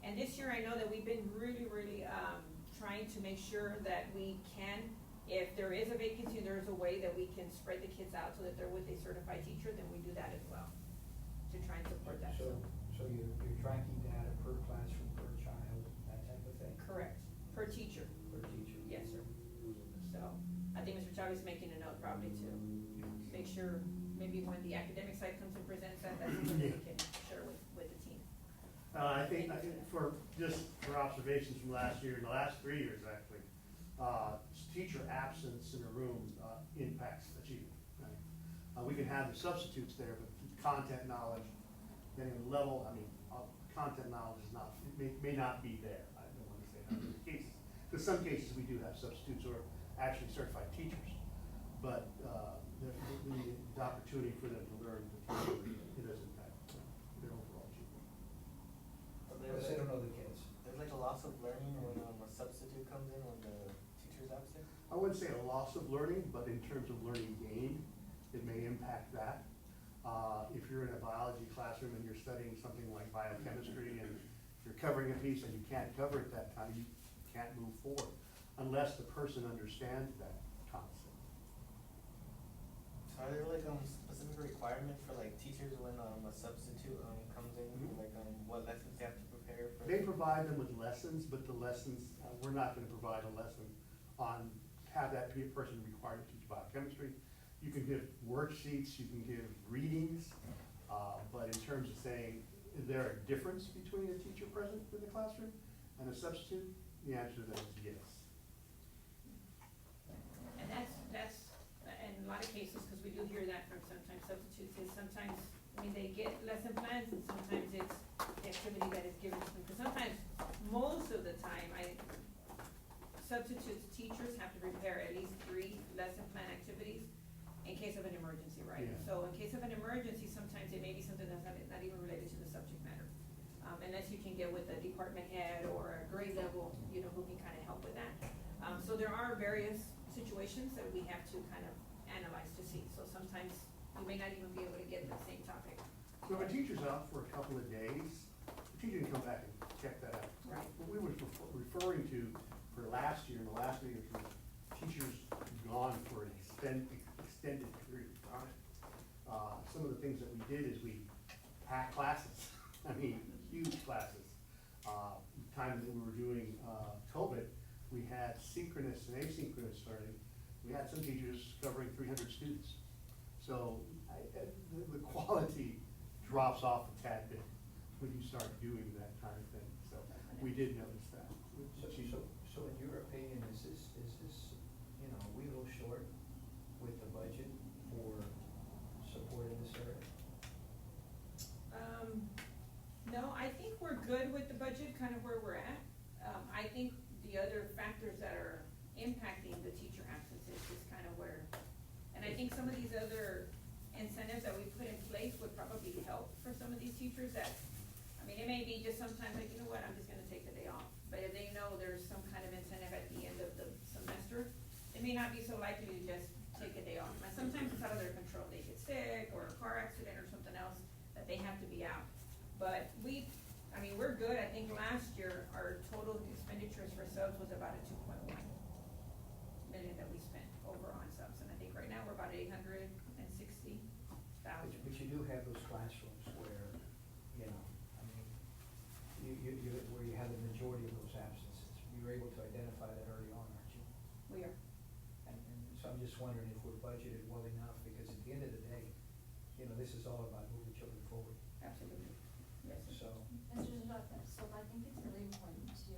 And this year I know that we've been really, really trying to make sure that we can, if there is a vacancy, there's a way that we can spread the kids out so that they're with a certified teacher, then we do that as well to try and support that. So you're tracking data per classroom, per child, that type of thing? Correct, per teacher. Per teacher? Yes, sir. So, I think Mr. Chavez is making a note probably to make sure, maybe when the academic side comes and presents that, that's something we can share with the team. I think for just just for observations from last year, in the last 3 years actually, teacher absence in a room impacts achievement. Right? We can have the substitutes there, but content knowledge, depending on the level, content knowledge is not, it may not be there. I don't want to say 100 cases. Because some cases we do have substitutes or actually certified teachers, but the opportunity for them to learn, it does impact their overall achievement. Because they don't know the kids. There's like a loss of learning when a substitute comes in when the teacher's absent. I wouldn't say a loss of learning, but in terms of learning gained, it may impact that. If you're in a biology classroom and you're studying something like biochemistry and you're covering a piece and you can't cover it that time, you can't move forward unless the person understands that concept. So are there like specific requirements for like teachers when a substitute comes in, Mhm. like what lessons they have to prepare for? They provide them with lessons, but the lessons, we're not gonna provide a lesson on, have that person required to teach biochemistry. You can give worksheets, you can give readings, but in terms of saying, is there a difference between a teacher present in the classroom and a substitute? The answer to that is yes. And that's, in a lot of cases, because we do hear that from sometimes substitutes, is sometimes, they get lesson plans and sometimes it's the activity that is given to them. Because sometimes, most of the time, substitutes teachers have to prepare at least 3 lesson plan activities in case of an emergency, right? Yeah. So in case of an emergency, sometimes it may be something that's not even related to the subject matter. Unless you can get with a department head or a grade level, who can kind of help with that. So there are various situations that we have to kind of analyze to see. So sometimes you may not even be able to get the same topic. So if a teacher's out for a couple of days, the teacher can come back and check that out. Right. What we were referring to for last year, in the last meeting, was teachers gone for an extended period of time. Some of the things that we did is we packed classes, huge classes. Time that we were doing COVID, we had synchronous and asynchronous learning. We had some teachers covering 300 students. So the quality drops off a tad bit when you start doing that kind of thing. So we did notice that. So in your opinion, is this, are we a little short with the budget for support in this area? No, I think we're good with the budget, kind of where we're at. I think the other factors that are impacting the teacher absences is kind of where, and I think some of these other incentives that we put in place would probably help for some of these teachers that, it may be just sometimes like, you know what, I'm just gonna take the day off. But if they know there's some kind of incentive at the end of the semester, they may not be so likely to just take a day off. Now, sometimes it's out of their control. They get sick or a car accident or something else that they have to be out. But we're good. I think last year, our total expenditures for subs was about a 2.1 million that we spent over on subs. And I think right now we're about 860,000. But you do have those classrooms where, where you have the majority of those absences. You're able to identify that early on, aren't you? We are. And so I'm just wondering if we're budgeted well enough, because at the end of the day, this is all about moving children forward. Absolutely. Yes. So, Mr. Zafetta, so I think it's really important to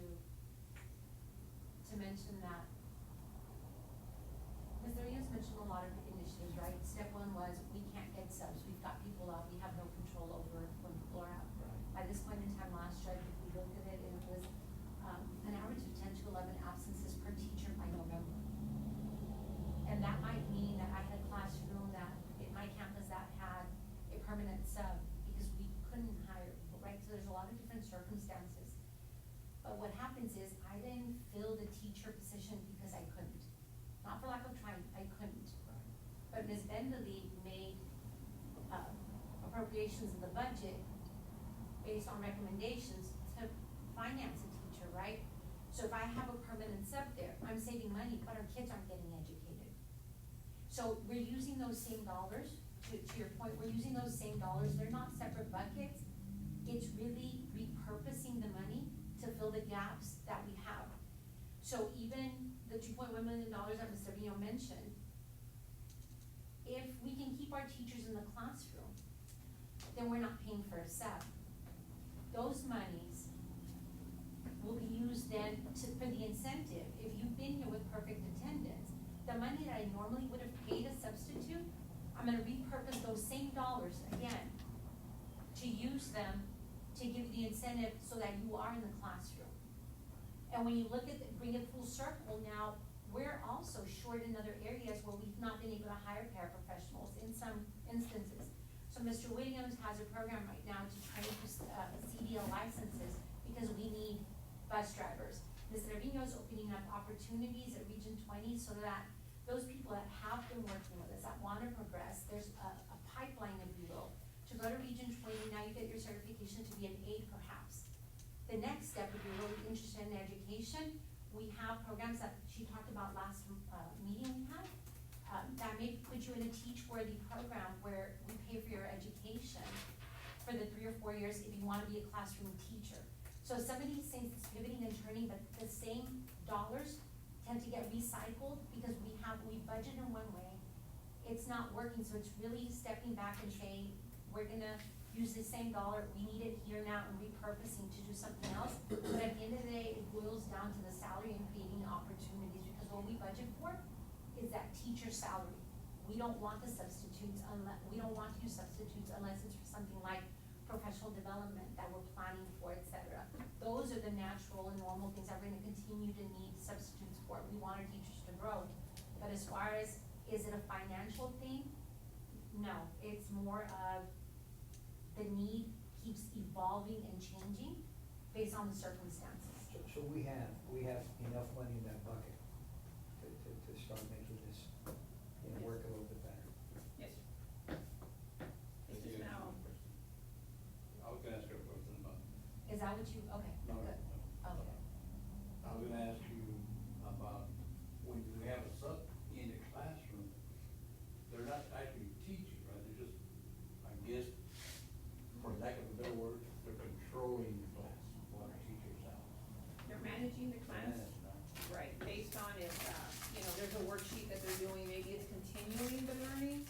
mention that Ms. Arias mentioned a lot of initiatives, right? Step 1 was, we can't get subs, we've got people out, we have no control over when people are out. By this point in time last year, if we looked at it, it was an average of 10 to 11 absences per teacher by November. And that might mean that I had a classroom that, in my campus, that had a permanent sub, because we couldn't hire people, right? So there's a lot of different circumstances. But what happens is, I didn't fill the teacher position because I couldn't. Not for lack of trying, I couldn't. But Ms. Bendalee made appropriations in the budget based on recommendations to finance a teacher, right? So if I have a permanent sub there, I'm saving money, but our kids aren't getting educated. So we're using those same dollars, to your point, we're using those same dollars, they're not separate buckets. It's really repurposing the money to fill the gaps that we have. So even the $2.1 million that Mr. Vino mentioned, if we can keep our teachers in the classroom, then we're not paying for a sub. Those monies then for the incentive, if you've been here with perfect attendance, the money that I normally would have paid a substitute, I'm gonna repurpose those same dollars again to use them to give the incentive so that you are in the classroom. And when you look at, bring it full circle now, we're also short in other areas where we've not been able to hire paraprofessionals in some instances. So Mr. Williams has a program right now to train for CDL licenses because we need bus drivers. Ms. Trevino is opening up opportunities at Region 20 so that those people that have been working with us, that wanna progress, there's a pipeline, if you will, to go to Region 20, now you get your certification to be an aide perhaps. The next step, if you're really interested in education, we have programs that she talked about last meeting we had, that may put you in a teach-worthy program where we pay for your education for the 3 or 4 years if you wanna be a classroom teacher. So some of these things is pivoting and turning, but the same dollars tend to get recycled because we budget in one way, it's not working, so it's really stepping back and saying, we're gonna use the same dollar, we need it here now, and repurposing to do something else. But at the end of the day, it boils down to the salary and creating opportunities, because what we budget for is that teacher salary. We don't want the substitutes we don't want to use substitutes unless it's for something like professional development that we're planning for, et cetera. Those are the natural and normal things that we're gonna continue to need substitutes for. We want our teachers to grow. But as far as, is it a financial thing? No, it's more of the need keeps evolving and changing based on the circumstances. So we have enough money in that bucket to start making this, work a little bit better. Yes. This is now, I was gonna ask her a question about. Is that what you, okay, No, good, okay. I was gonna ask you about when you have a sub in the classroom, they're not actually teaching, right? They're just, I guess, for lack of a better word, they're controlling the class while the teacher's out. they're managing the class, right, based on if, there's a worksheet that they're doing, maybe it's continuing the learning.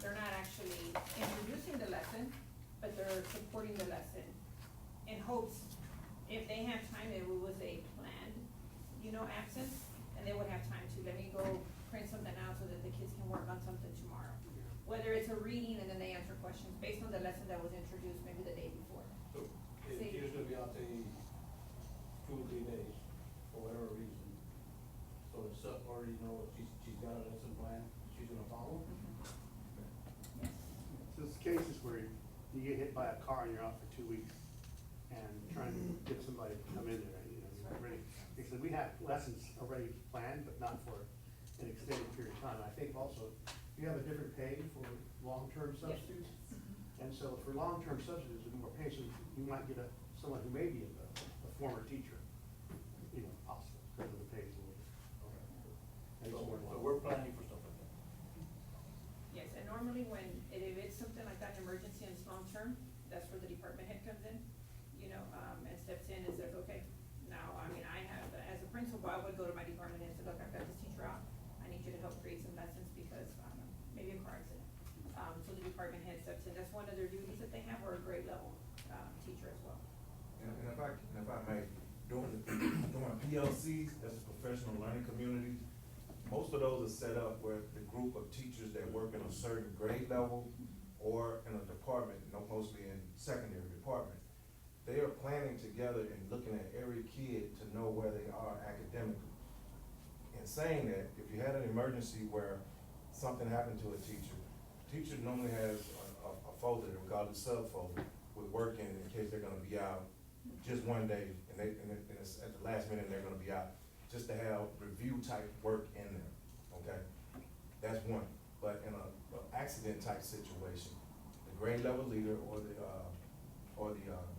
They're not actually introducing the lesson, but they're supporting the lesson in hopes, if they have time, if it was a planned, absence, and they would have time to, let me go print something out so that the kids can work on something tomorrow. Whether it's a reading and then they answer questions based on the lesson that was introduced maybe the day before. So if See. she's gonna be out there 2 or 3 days, for whatever reason, so the sub already knows she's got a lesson plan, she's gonna follow? So it's cases where you get hit by a car and you're out for 2 weeks and trying to get somebody to come in there, you're ready. Because we have lessons already planned, but not for an extended period of time. I think also, you have a different pay for long-term substitutes. And so for long-term substitutes, with more pay, so you might get someone who may be a former teacher, possible, because of the pay is a little bit. And it's more So we're planning for stuff like that. Yes, and normally if it's something like that, an emergency and it's long-term, that's where the department head comes in, and steps in and says, okay, now, as a principal, I would go to my department head and say, look, I've got this teacher out, I need you to help create some lessons because, maybe a car accident. So the department head steps in, that's one of their duties that they have, or a grade level, teacher as well. And if I may, during PLCs, that's a professional learning community, most of those are set up where the group of teachers that work in a certain grade level or in a department, mostly in secondary department, they are planning together and looking at every kid to know where they are academically. In saying that, if you had an emergency where something happened to a teacher normally has a folder, we call it a subfolder, with work in case they're gonna be out just one day, and it's at the last minute they're gonna be out, just to have review type work in there, okay? That's one. But in a accident type situation, the grade level leader or the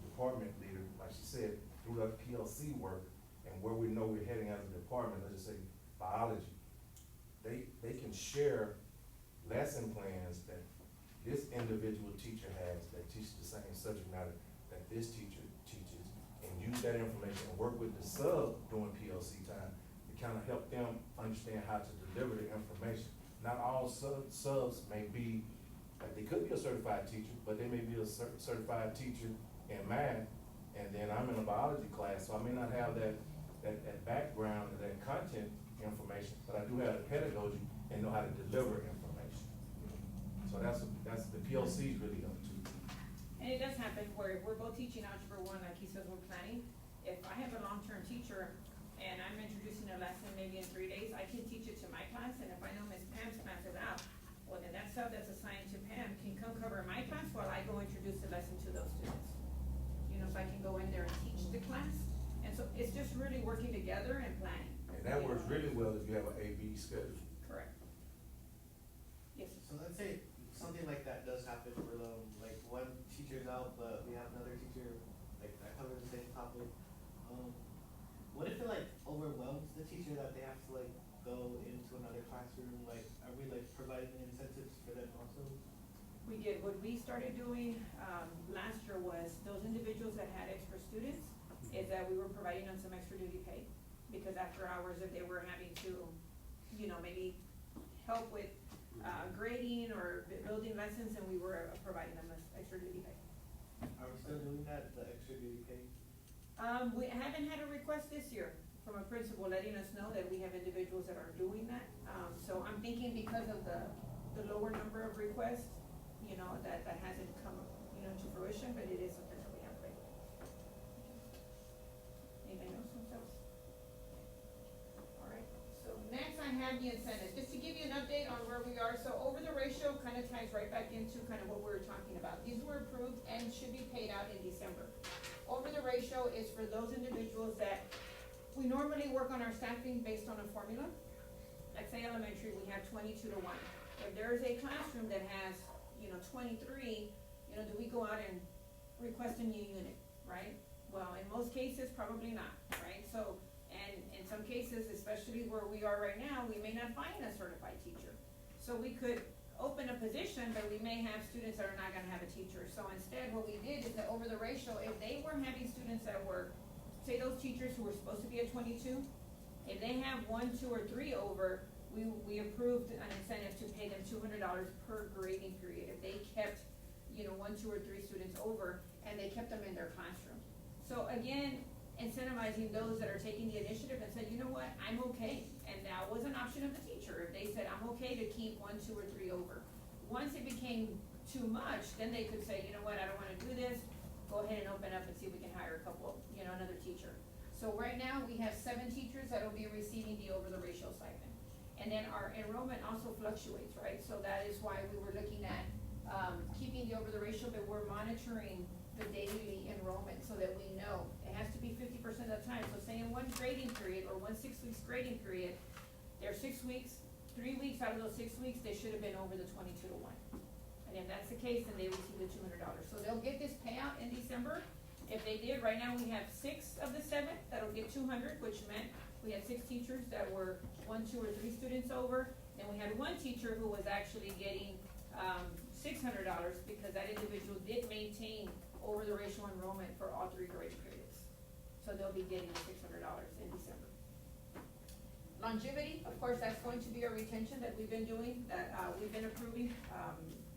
department leader, like she said, through that PLC work and where we know we're heading as a department, let's just say biology, they can share lesson plans that this individual teacher has that teaches the same subject matter that this teacher teaches, and use that information and work with the sub during PLC time to kind of help them understand how to deliver the information. Not all subs may be, like they could be a certified teacher, but they may be a certified teacher in math And then I'm in a biology class, so I may not have that background and that content information, but I do have the pedagogy and know how to deliver information. So that's the PLC's really up to. And it does happen where we're both teaching Algebra 1, like he says, we're planning. If I have a long-term teacher and I'm introducing a lesson maybe in 3 days, I can teach it to my class, and if I know Miss Pam's class is out, well, then that stuff that's assigned to Pam can come cover my class while I go introduce the lesson to those students. You know, so I can go in there and teach the class, and so it's just really working together and planning. And that works really well if you have an A-B schedule. Correct. Yes. So let's say something like that does happen where like one teacher's out, but we have another teacher like that covers the same topic. What if it like overwhelms the teacher that they have to like go into another classroom? Like, are we like providing incentives for them also? We did, what we started doing, last year was those individuals that had extra students, is that we were providing them some extra duty pay. Because after hours, if they were having to, you know, maybe help with, grading or building lessons, and we were providing them this extra duty pay. Are we still doing that, the extra duty pay? We haven't had a request this year from a principal letting us know that we have individuals that are doing that. So I'm thinking because of the lower number of requests, you know, that hasn't come, you know, to fruition, but it is something that we have right. Anything else, themselves? All right, so next I have the incentives, just to give you an update on where we are. So over the ratio kind of ties right back into kind of what we were talking about. These were approved and should be paid out in December. Over the ratio is for those individuals that we normally work on our staffing based on a formula. Like say elementary, we have 22 to 1. If there is a classroom that has, you know, 23, you know, do we go out and request a new unit, right? Well, in most cases, probably not, right? So, and in some cases, especially where we are right now, we may not find a certified teacher. So we could open a position, but we may have students that are not gonna have a teacher. So instead, what we did is that over the ratio, if they were having students that were, say those teachers who were supposed to be at 22, if they have 1, 2, or 3 over, we approved an incentive to pay them $200 per grading period. If they kept, you know, 1, 2, or 3 students over, and they kept them in their classroom. So again, incentivizing those that are taking the initiative and said, you know what, I'm okay. And that was an option of the teacher. If they said, I'm okay to keep 1, 2, or 3 over. Once it became too much, then they could say, you know what, I don't wanna do this. Go ahead and open up and see if we can hire a couple, you know, another teacher. So right now, we have 7 teachers that will be receiving the over the ratio stipend. And then our enrollment also fluctuates, right? So that is why we were looking at, keeping the over the ratio, but we're monitoring the daily enrollment so that we know. It has to be 50% of the time. So say in one grading period or 1 6 weeks grading period, there's 6 weeks, 3 weeks out of those 6 weeks, they should have been over the 22 to 1. And if that's the case, then they receive the $200. So they'll get this payout in December. If they did, right now we have 6 of the 7 that'll get 200, which meant we had 6 teachers that were 1, 2, or 3 students over. And we had 1 teacher who was actually getting $600 because that individual did maintain over the ratio enrollment for all 3 grading periods. So they'll be getting $600 in December. Longevity, of course, that's going to be a retention that we've been doing, that we've been approving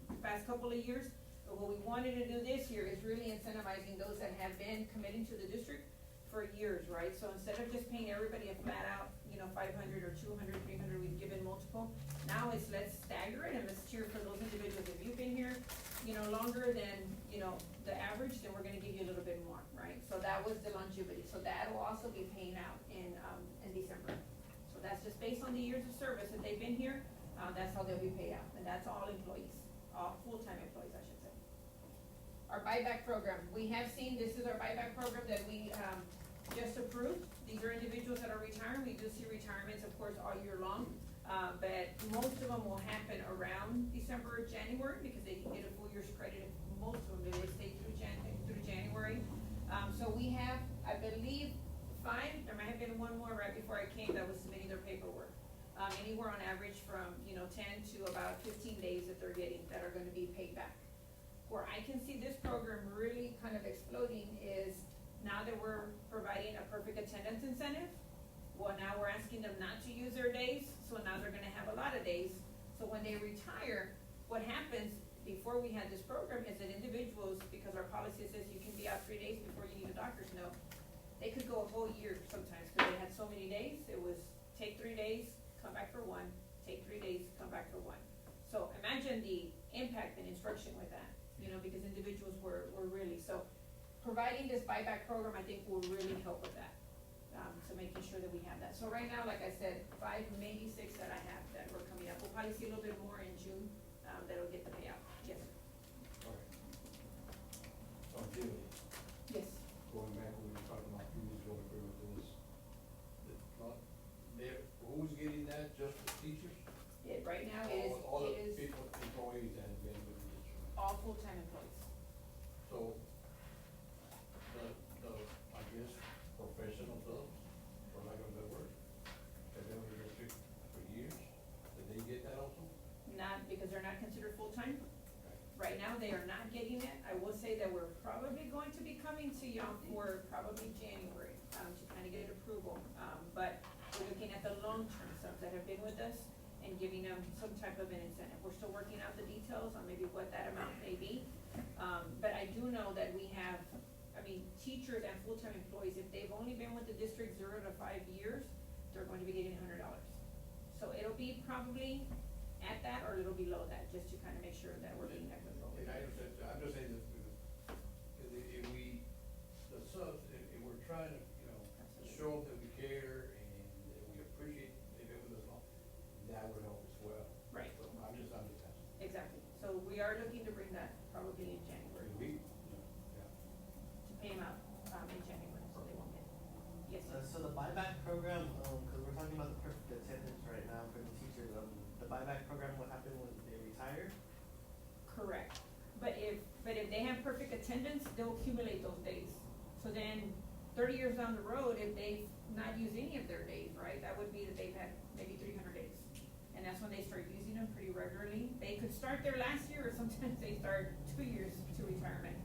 the past couple of years. But what we wanted to do this year is really incentivizing those that have been committing to the district for years, right? So instead of just paying everybody a flat out, you know, 500 or 200, 300, we've given multiple. Now it's let's stagger it and let's cheer for those individuals. If you've been here, you know, longer than, you know, the average, then we're gonna give you a little bit more, right? So that was the longevity. So that will also be paying out in December. So that's just based on the years of service that they've been here, that's how they'll be paid out. And that's all employees, all full-time employees, I should say. Our buyback program, we have seen, this is our buyback program that we just approved. These are individuals that are retiring. We do see retirements, of course, all year long. But most of them will happen around December or January because they can get a full year's credit. Most of them, they stay through January. So we have, I believe, 5, there might have been 1 more right before I came that was submitting their paperwork. Anywhere on average from, you know, 10 to about 15 days that they're getting that are gonna be paid back. Where I can see this program really kind of exploding is now that we're providing a perfect attendance incentive. Well, now we're asking them not to use their days, so now they're gonna have a lot of days. So when they retire, what happens, before we had this program is that individuals, because our policy says you can be out 3 days before you need a doctor's note, they could go a whole year sometimes, because they had so many days, it was take 3 days, come back for one, take 3 days, come back for one. So imagine the impact and instruction with that, you know, because individuals were really, so providing this buyback program, I think will really help with that. So making sure that we have that. So right now, like I said, 5, maybe 6 that I have that were coming up. We'll probably see a little bit more in June, that'll get the payout, yes. Alright. So Jimmy, Yes. going back when we were talking about who's going through with this, who's getting that, just the teachers? Right now it All the is people, employees that have been with the district. all full-time employees. So, I guess, professional subs, for lack of a better word, that have been with the district for years, did they get that also? Not, because they're not considered full-time. Okay. Right now, they are not getting it. I will say that we're probably going to be coming to you for probably January, to kind of get approval. But we're looking at the long-term subs that have been with us and giving them some type of an incentive. We're still working out the details on maybe what that amount may be. But I do know that we have, teachers and full-time employees, if they've only been with the district 0 to 5 years, they're going to be getting $100. So it'll be probably at that or a little below that, just to kind of make sure that we're being equitable. And I understand, I'm just saying that, if we, the subs, if we're trying to, show that we care and that we appreciate they've been with us long, that would help as well. Right. So I'm just asking. Exactly. So we are looking to bring that probably in January, Yeah. to pay them out, in January, so they won't get it. Yes, sir. So the buyback program, cause we're talking about the perfect attendance right now for the teachers, the buyback program will happen when they retire? Correct. But if they have perfect attendance, they'll accumulate those days. So then 30 years down the road, if they've not used any of their days, right, that would be that they've had maybe 300 days. And that's when they start using them pretty regularly. They could start their last year, or sometimes they start 2 years to retirement.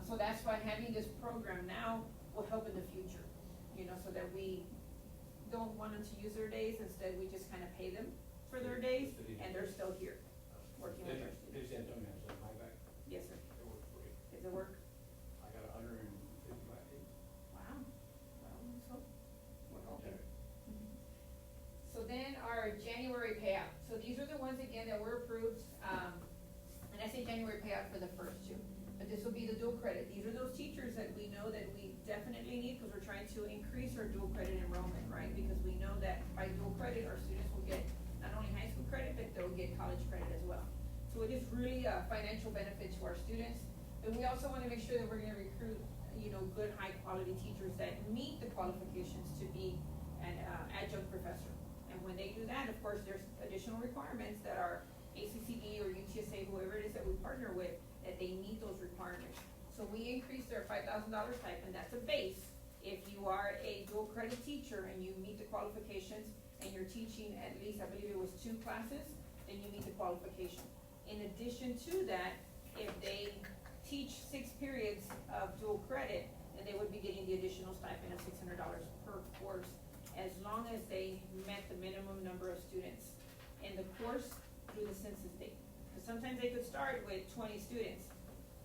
So that's why having this program now will help in the future, so that we don't want them to use their days, instead we just kind of pay them for their days, and they're still here, working with our students. San Antonio has a buyback, Yes, sir. it works great. Does it work? I got 155 days. Wow. So, we're hoping. Okay. So then our January payout, so these are the ones again that were approved, and I say January payout for the first 2, but this will be the dual credit. These are those teachers that we know that we definitely need, because we're trying to increase our dual credit enrollment, right? Because we know that by dual credit, our students will get not only high school credit, but they'll get college credit as well. So it is really a financial benefit to our students, but we also wanna make sure that we're gonna recruit, good, high-quality teachers that meet the qualifications to be an adjunct professor. And when they do that, of course, there's additional requirements that are ACCD or UTSA, whoever it is that we partner with, that they meet those requirements. So we increased their $5,000 stipend, that's a base. If you are a dual credit teacher and you meet the qualifications and you're teaching at least, I believe it was 2 classes, then you meet the qualification. In addition to that, if they teach 6 periods of dual credit, then they would be getting the additional stipend of $600 per course, as long as they met the minimum number of students in the course through the census date. Because sometimes they could start with 20 students,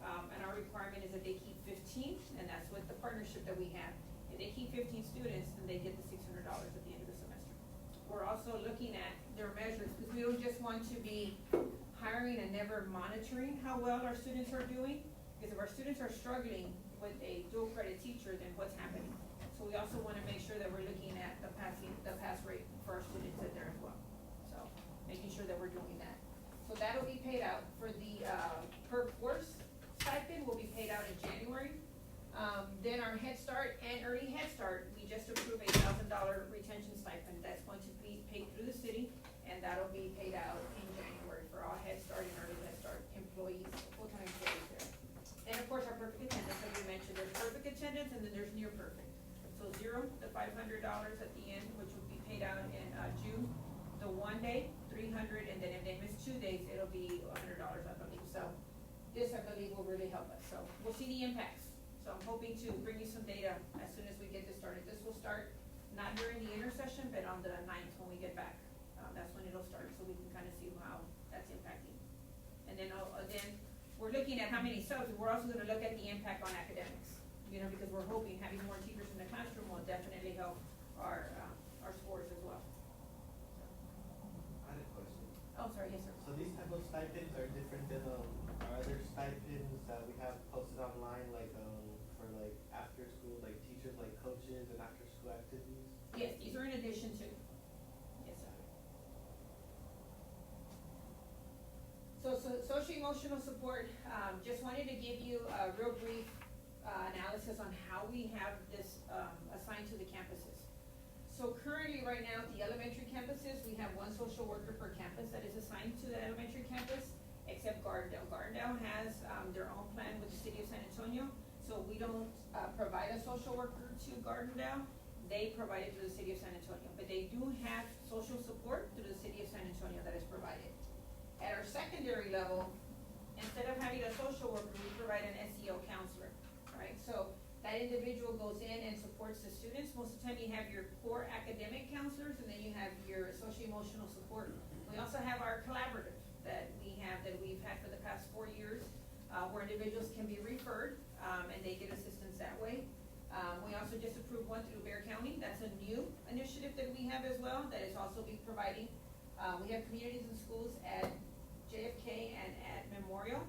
and our requirement is that they keep 15, and that's with the partnership that we have. If they keep 15 students, then they get the $600 at the end of the semester. We're also looking at their measures, because we don't just want to be hiring and never monitoring how well our students are doing, because if our students are struggling with a dual credit teacher, then what's happening? So we also wanna make sure that we're looking at the pass rate for our students in there as well. So, making sure that we're doing that. So that'll be paid out for the, per course stipend will be paid out in January. Then our Head Start and Early Head Start, we just approved a $1,000 retention stipend. That's going to be paid through the city, and that'll be paid out in January for all Head Start and Early Head Start employees, full-time employees there. And of course, our perfect attendance, as we mentioned, there's perfect attendance and then there's near perfect. So 0, the $500 at the end, which will be paid out in, June. The 1 day, 300, and then if they miss 2 days, it'll be $100, I believe. So this, I believe, will really help us. So we'll see the impacts. So I'm hoping to bring you some data as soon as we get this started. This will start not during the intersession, but on the 9th when we get back. That's when it'll start, so we can kind of see how that's impacting. And And then, then, we're looking at how many subs, we're also gonna look at the impact on academics. You know, because we're hoping having more teachers in the classroom will definitely help our scores as well. I had a question. Oh, sorry, yes, sir. So these type of stipends are different than, our other stipends that we have posted online, like, for like after school, like teachers, like coaches and after school activities? Yes, these are in addition to. Yes, sir. So social emotional support, just wanted to give you a real brief, analysis on how we have this, assigned to the campuses. So currently, right now, at the elementary campuses, we have one social worker per campus that is assigned to the elementary campus, except Gardendale. Gardendale has, their own plan with the city of San Antonio, so we don't, provide a social worker to Gardendale. They provide it to the city of San Antonio, but they do have social support through the city of San Antonio that is provided. At our secondary level, instead of having a social worker, we provide an SEO counselor, right? So that individual goes in and supports the students. Most of the time you have your core academic counselors, and then you have your socio-emotional support. We also have our collaborative that we've had for the past 4 years, where individuals can be referred, and they get assistance that way. We also just approved one through Bexar County. That's a new initiative that we have as well, that is also be providing. We have communities and schools at JFK and at Memorial.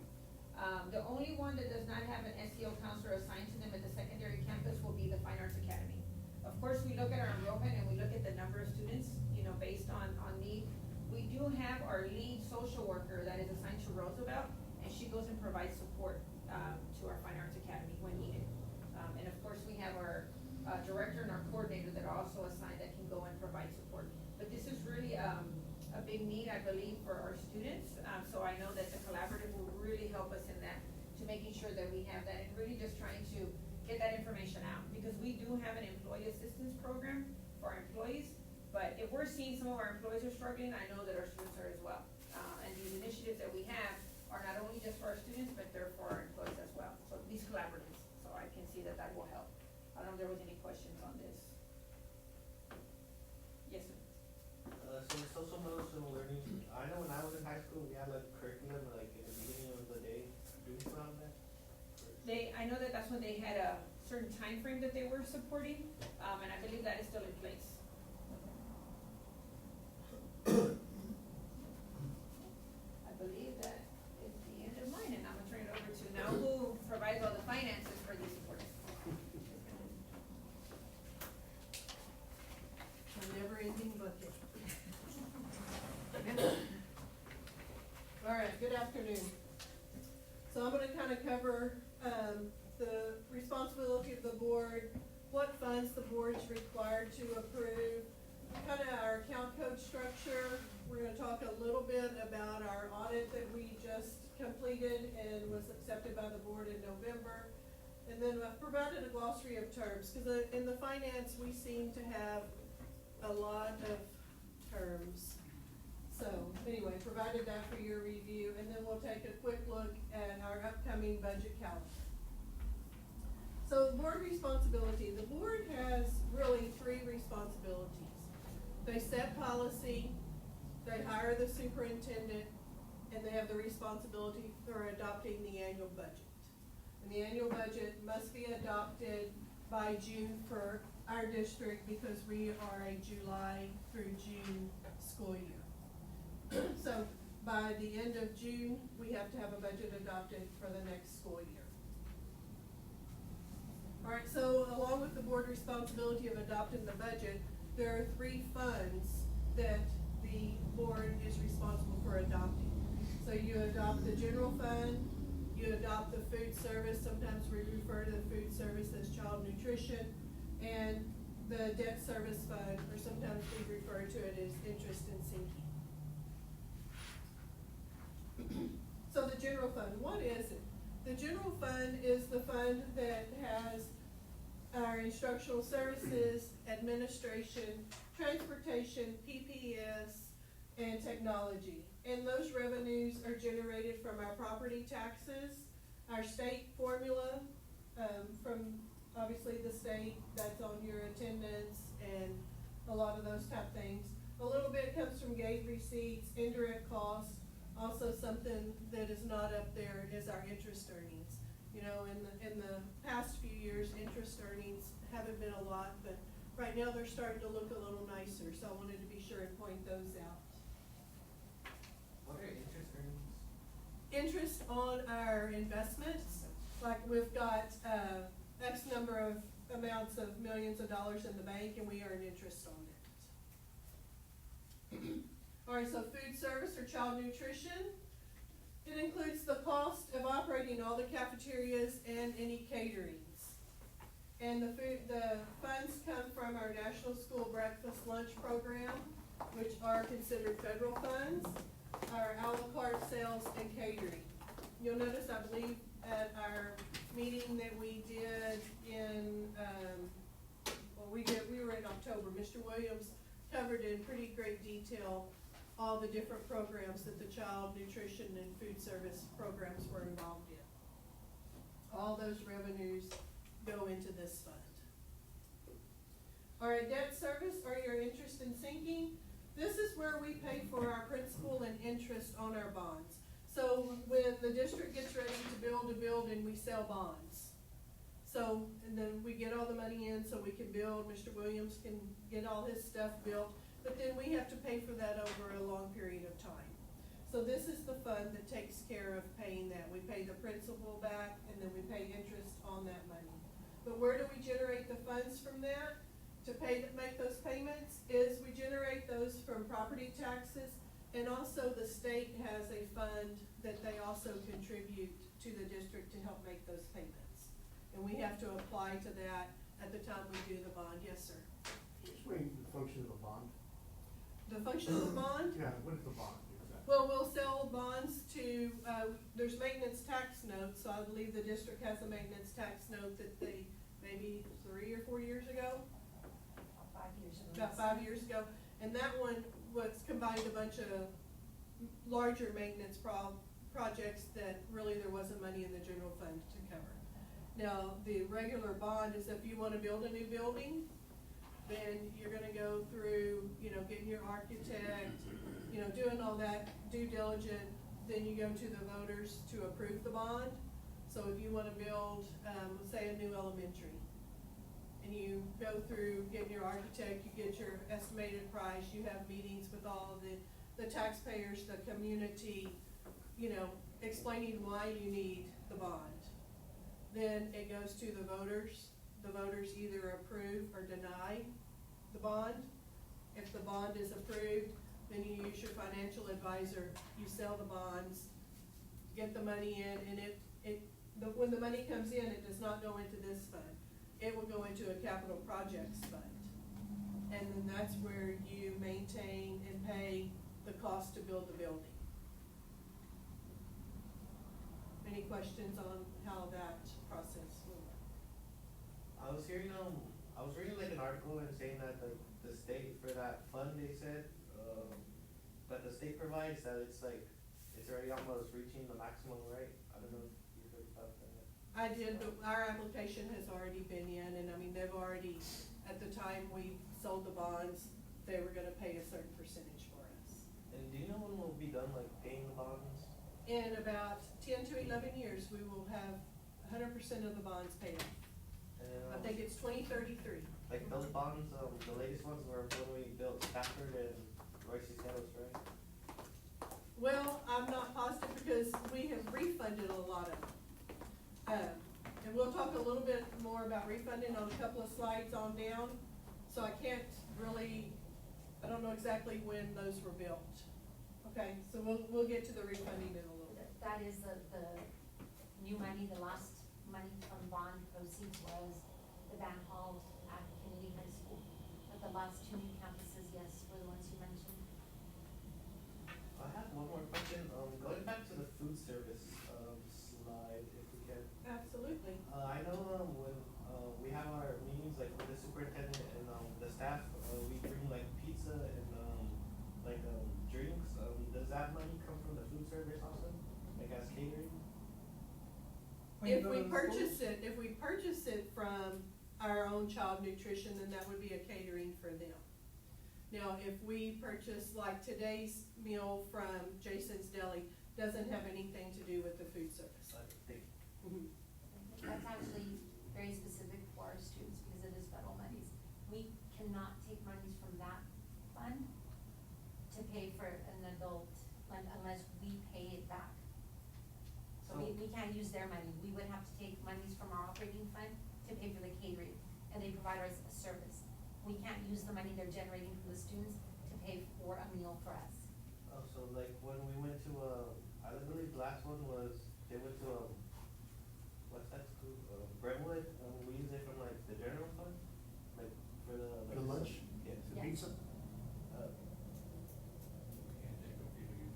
The only one that does not have an SEO counselor assigned to them at the secondary campus will be the Fine Arts Academy. Of course, we look at our enrollment and we look at the number of students, you know, based on need. We do have our lead social worker that is assigned to Roosevelt, and she goes and provides support, to our Fine Arts Academy when needed. And of course, we have our, director and our coordinator that are also assigned that can go and provide support. But this is really, a big need, I believe, for our students. So I know that the collaborative will really help us in that, to making sure that we have that, and really just trying to get that information out. Because we do have an employee assistance program for our employees, but if we're seeing some of our employees are struggling, I know that our students are as well. And these initiatives that we have are not only just for our students, but they're for our employees as well. So these collaboratives, so I can see that that will help. I don't know if there was any questions on this. Yes, sir. So the social emotional learning, I know when I was in high school, we had like curriculum, like in the beginning of the day, do we still have that? I know that that's when they had a certain time frame that they were supporting, and I believe that is still in place. I believe that is the end of mine, and I'm gonna turn it over to now who provides all the finances for these supports. A never-ending bucket. All right, good afternoon. So I'm gonna kind of cover, the responsibility of the board, what funds the board's required to approve, kind of our account code structure. We're gonna talk a little bit about our audit that we just completed and was accepted by the board in November. And then I've provided a glossary of terms, because in the finance, we seem to have a lot of terms. So, anyway, provided that for your review, and then we'll take a quick look at our upcoming budget calendar. So, board responsibility. The board has really 3 responsibilities. They set policy, they hire the superintendent, and they have the responsibility for adopting the annual budget. And the annual budget must be adopted by June for our district, because we are a July through June school year. So by the end of June, we have to have a budget adopted for the next school year. All right, so along with the board responsibility of adopting the budget, there are 3 funds that the board is responsible for adopting. So you adopt the general fund, you adopt the food service, sometimes we refer to the food service as child nutrition, and the debt service fund, or sometimes we refer to it as interest and sinking. So the general fund, what is it? The general fund is the fund that has our instructional services, administration, transportation, PPS, and technology. And those revenues are generated from our property taxes, our state formula, from obviously the state, that's on your attendance and a lot of those type things. A little bit comes from gate receipts, indirect costs, Also, something that is not up there is our interest earnings. You know, in the past few years, interest earnings haven't been a lot, but right now they're starting to look a little nicer, so I wanted to be sure and point those out. What are interest earnings? Interest on our investments, like we've got, X number of amounts of millions of dollars in the bank and we earn interest on it. Alright, so food service or child nutrition. It includes the cost of operating all the cafeterias and any caterings. And the funds come from our National School Breakfast Lunch Program, which are considered federal funds, our a la carte sales and catering. You'll notice, I believe, at our meeting that we did in, we were in October, Mr. Williams covered in pretty great detail all the different programs that the child nutrition and food service programs were involved in. All those revenues go into this fund. All right, debt service or your interest in sinking. This is where we pay for our principal and interest on our bonds. So when the district gets ready to build a building, we sell bonds. So, and then we get all the money in so we can build, Mr. Williams can get all his stuff built, but then we have to pay for that over a long period of time. So this is the fund that takes care of paying that. We pay the principal back and then we pay interest on that money. But where do we generate the funds from that? To make those payments is we generate those from property taxes, and also the state has a fund that they also contribute to the district to help make those payments. And we have to apply to that at the time we do the bond. Yes, sir. Explain the function of a bond. The function of the bond? Yeah, what is the bond exactly? Well, we'll sell bonds to, there's maintenance tax notes, so I believe the district has a maintenance tax note that they, maybe 3 or 4 years ago? 5 years ago. About 5 years ago, and that one was combined a bunch of larger maintenance projects that really there wasn't money in the general fund to cover. Now, the regular bond is if you wanna build a new building, then you're gonna go through, you know, getting your architect, you know, doing all that due diligence, then you go to the voters to approve the bond. So if you wanna build, say a new elementary, and you go through getting your architect, you get your estimated price, you have meetings with all of the taxpayers, the community, you know, explaining why you need the bond. Then it goes to the voters. The voters either approve or deny the bond. If the bond is approved, then you use your financial advisor, you sell the bonds, get the money in, and when the money comes in, it does not go into this fund. It will go into a capital projects fund. And then that's where you maintain and pay the cost to build the building. Any questions on how that process will work? I was reading like an article and saying that the state, for that fund, they said, that the state provides, that it's already almost reaching the maximum, right? I don't know if you heard about that. I did, but our application has already been in, and I mean, they've already, at the time we sold the bonds, they were gonna pay a certain percentage for us. And do you know when we'll be done, like, paying the bonds? In about 10 to 11 years, we will have 100% of the bonds paid off. And, I think it's 2033. like those bonds, the latest ones were when we built Stafford and Royce Ceros, right? Well, I'm not positive because we have refunded a lot of them. And we'll talk a little bit more about refunding on a couple of slides on down. So I can't really, I don't know exactly when those were built. Okay, so we'll get to the refunding in a little bit. That is the new money, the last money from bond proceeds was the Van Hall at Kennedy High School. But the last 2 new campuses, yes, were the ones you mentioned. I have one more question, going back to the food service, slide, if we can. Absolutely. I know, when, we have our meetings, like with the superintendent and, the staff, we bring like pizza and, drinks, does that money come from the food service also, like as catering? If we purchase it from our own child nutrition, then that would be a catering for them. Now, if we purchase, like today's meal from Jason's Deli, doesn't have anything to do with the food service. Mhm. That's actually very specific for our students because it is federal monies. We cannot take monies from that fund to pay for an adult unless we pay it back. So we can't use their money. We would have to take monies from our operating fund to pay for the catering, and they provide us a service. We can't use the money they're generating from the students to pay for a meal for us. Oh, so like when we went to, I believe the last one was, they went to, what's that school, Brentwood, we used it from like the general fund, like for the. like, The lunch, Yes. the Yeah. pizza, Can't take a few of you.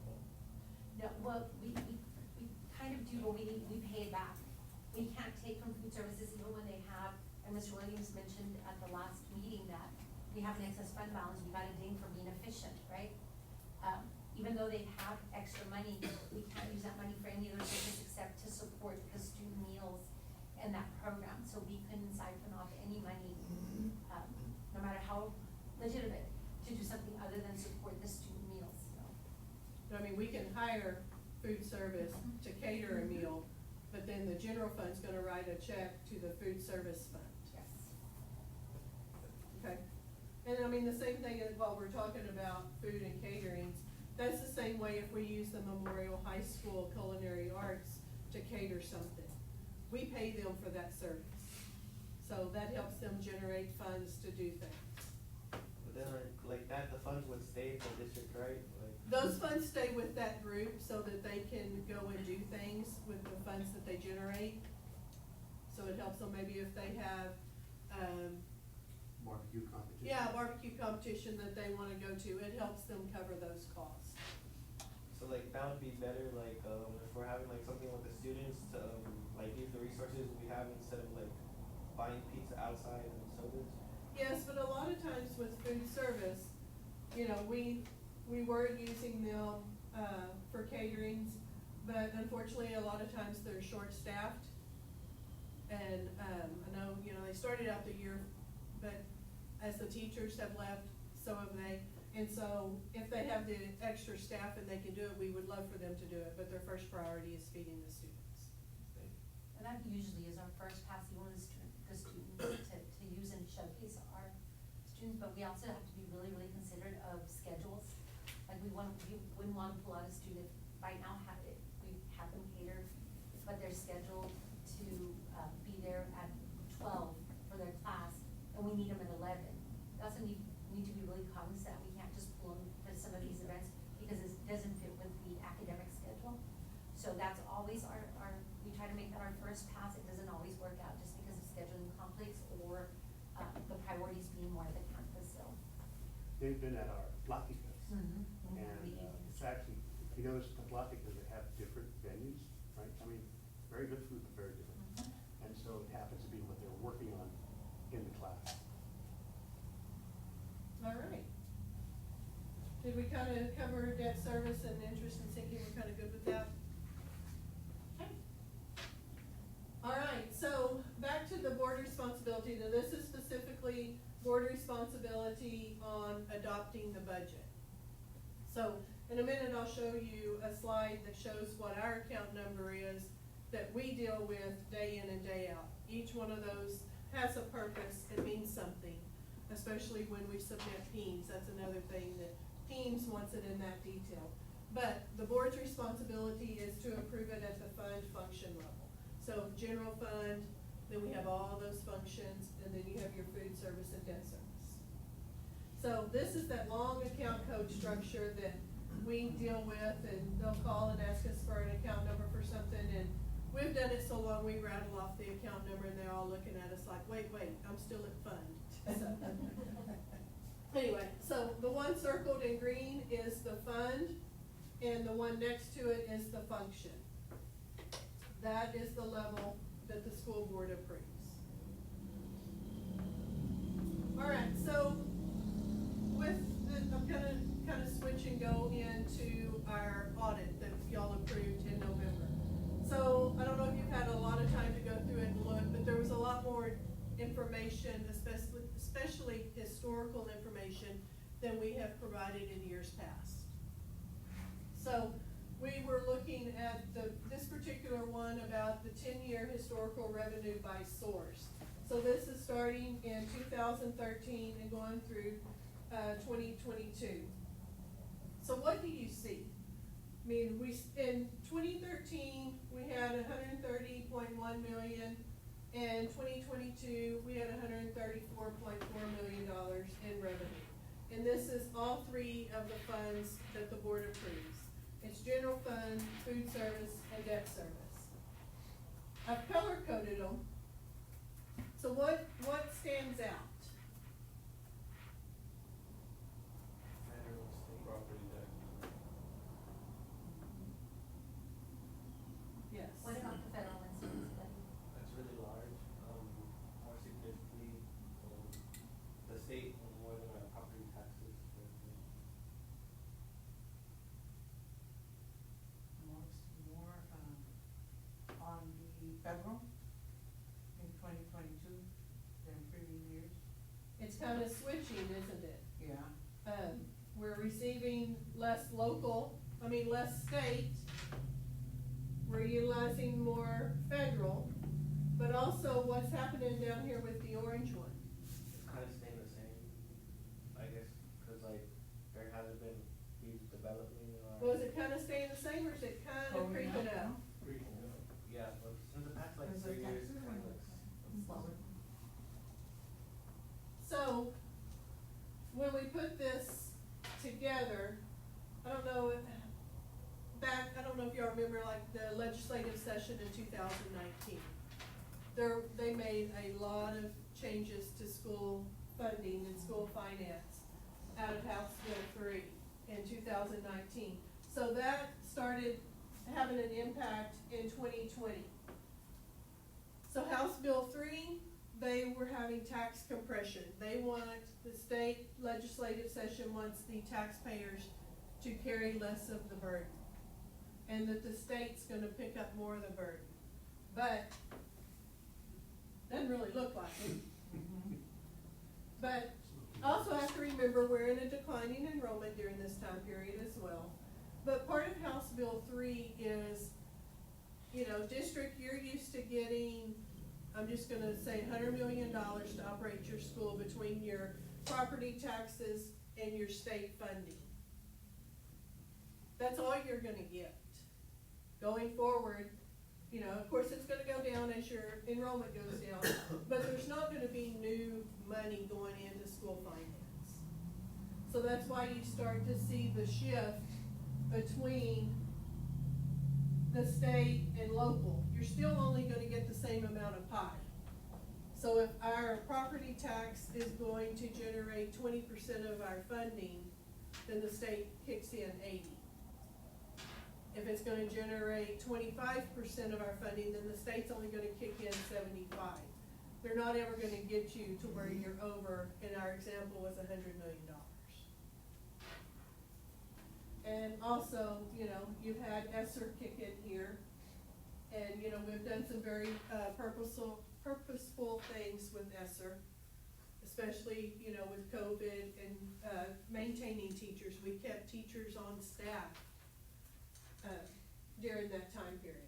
No, well, we kind of do, but we pay it back. We can't take from food services even when they have, and Mr. Williams mentioned at the last meeting that we have an excess fund balance, we got a ding for being efficient, right? Even though they have extra money, we can't use that money for any other purpose except to support the student meals and that program. So we couldn't siphon off any money, no matter how legitimate, to do something other than support the student meals, so. I mean, we can hire food service to cater a meal, but then the general fund's gonna write a check to the food service fund. Yes. Okay, and I mean, the same thing as while we're talking about food and caterings, that's the same way if we use the Memorial High School Culinary Arts to cater something. We pay them for that service, so that helps them generate funds to do things. But then like that, the funds would stay in the district, right? Like, Those funds stay with that group so that they can go and do things with the funds that they generate. So it helps them maybe if they have, barbecue competition. yeah, a barbecue competition that they wanna go to, it helps them cover those costs. so like that would be better, like, if we're having like something with the students to, like use the resources we have instead of like buying pizza outside and sodas. Yes, but a lot of times with food service, you know, we were using them, for caterings, but unfortunately, a lot of times they're short-staffed. And, I know, you know, they started out the year, but as the teachers have left, so have they. And so if they have the extra staff and they can do it, we would love for them to do it, but their first priority is feeding the students. And that usually is our first pass, we want the students to use and showcase our students, but we also have to be really, really considerate of schedules. Like we wouldn't want to pull out a student, right now we have them catered, but they're scheduled to, be there at 12 for their class, and we need them at 11. We also need to be really cognizant, we can't just pull them to some of these events because it doesn't fit with the academic schedule. So that's always we try to make that our first pass. It doesn't always work out just because of scheduling conflicts or the priorities being more of the campus, so. They've been at our Platicas, Mhm. and it's actually, if you notice, the Platicas, they have different venues, right? I mean, very good food, but very different. Mhm. And so it happens to be what they're working on in the class. All right. Did we kind of cover debt service and interest and sinking? We're kind of good with that? Okay. All right, so back to the board responsibility. Now, this is specifically board responsibility on adopting the budget. So in a minute, I'll show you a slide that shows what our account number is that we deal with day in and day out. Each one of those has a purpose, it means something, especially when we submit PEEMS. That's another thing that PEEMS wants it in that detail. But the board's responsibility is to approve it at the fund function level. So general fund, then we have all those functions, and then you have your food service and debt service. So this is that long account code structure that we deal with, and they'll call and ask us for an account number for something, and we've done it so long, we rattle off the account number, and they're all looking at us like, wait, I'm still at fund. So, anyway, so the one circled in green is the fund, and the one next to it is the function. That is the level that the school board approves. All right, so with I'm gonna kind of switch and go into our audit that y'all approved in November. So I don't know if you've had a lot of time to go through it and look, but there was a lot more information, especially historical information than we have provided in years past. So, we were looking at this particular one about the 10-year historical revenue by source. So this is starting in 2013 and going through 2022. So what do you see? I mean, in 2013, we had 130.1 million. In 2022, we had $134.4 million in revenue. And this is all three of the funds that the board approves. It's general fund, food service, and debt service. I've color coded them. So what stands out? Federal, state property tax. Yes. What about the federal and state study? That's really large, more significantly, the state more than our property taxes. More, on the federal in 2022 than previous years. It's kind of switching, isn't it? Yeah. We're receiving less state. We're utilizing more federal, but also what's happening down here with the orange one. It's kind of staying the same, I guess, cause like, there hasn't been huge development in our. Was it kind of staying the same or is it kind of Going creeping up, up? Yeah, but in the past like Is 3 it years, taxes? it kind of looks. Slower. So, when we put this together, I don't know if y'all remember like the legislative session in 2019. They made a lot of changes to school funding and school finance out of House Bill 3 in 2019. So that started having an impact in 2020. So House Bill 3, they were having tax compression. The state legislative session wants the taxpayers to carry less of the burden. And that the state's gonna pick up more of the burden. But, doesn't really look like it. But, also have to remember, we're in a declining enrollment during this time period as well. But part of House Bill 3 is, district, you're used to getting, I'm just gonna say $100 million to operate your school between your property taxes and your state funding. That's all you're gonna get. Going forward, of course, it's gonna go down as your enrollment goes down, but there's not gonna be new money going into school finance. So that's why you start to see the shift between the state and local. You're still only gonna get the same amount of pie. So if our property tax is going to generate 20% of our funding, then the state kicks in 80. If it's gonna generate 25% of our funding, then the state's only gonna kick in 75. They're not ever gonna get you to where you're over, in our example was $100 million. And also, you've had ESSER kick in here, and, we've done some very, purposeful things with ESSER, especially, with COVID and, maintaining teachers. We kept teachers on staff during that time period.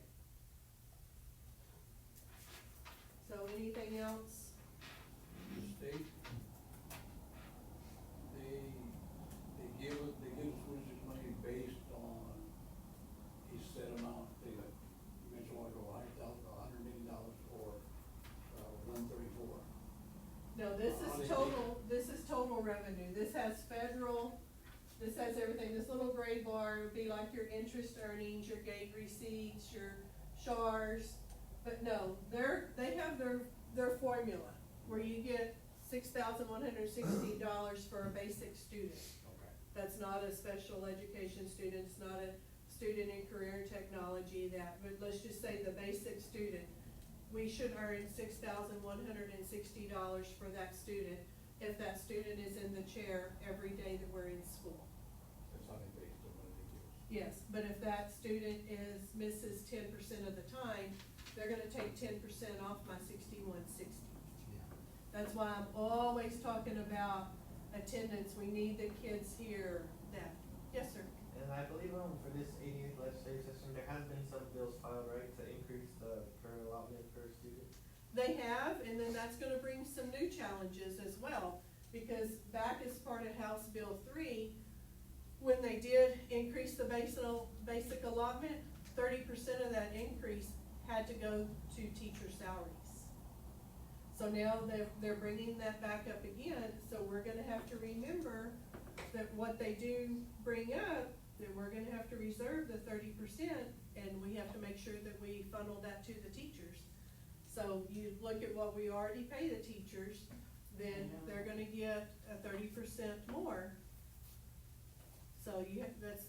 So anything else? The state, they give us school district money based on a set amount. They mentioned like $100 million or $134. No, this is total revenue. This has federal, this has everything. This little gray bar would be like your interest earnings, your gate receipts, your SHARs. But no, they have their formula where you get $6,160 for a basic student. Okay. That's not a special education student, it's not a student in career technology but let's just say the basic student. We should earn $6,160 for that student if that student is in the chair every day that we're in school. That's how they based on what they give. Yes, but if that student misses 10% of the time, they're gonna take 10% off my $61.60. That's why I'm always talking about attendance, we need the kids here, that, yes, sir. And I believe for this 88th legislative session, there has been some bills filed, right, to increase the per allotment per student. They have, and then that's gonna bring some new challenges as well, because back as part of House Bill 3, when they did increase the basic allotment, 30% of that increase had to go to teacher salaries. So now they're bringing that back up again, so we're gonna have to remember that what they do bring up, that we're gonna have to reserve the 30%, and we have to make sure that we funnel that to the teachers. So you look at what we already pay the teachers, then they're gonna get a 30% more. So that's,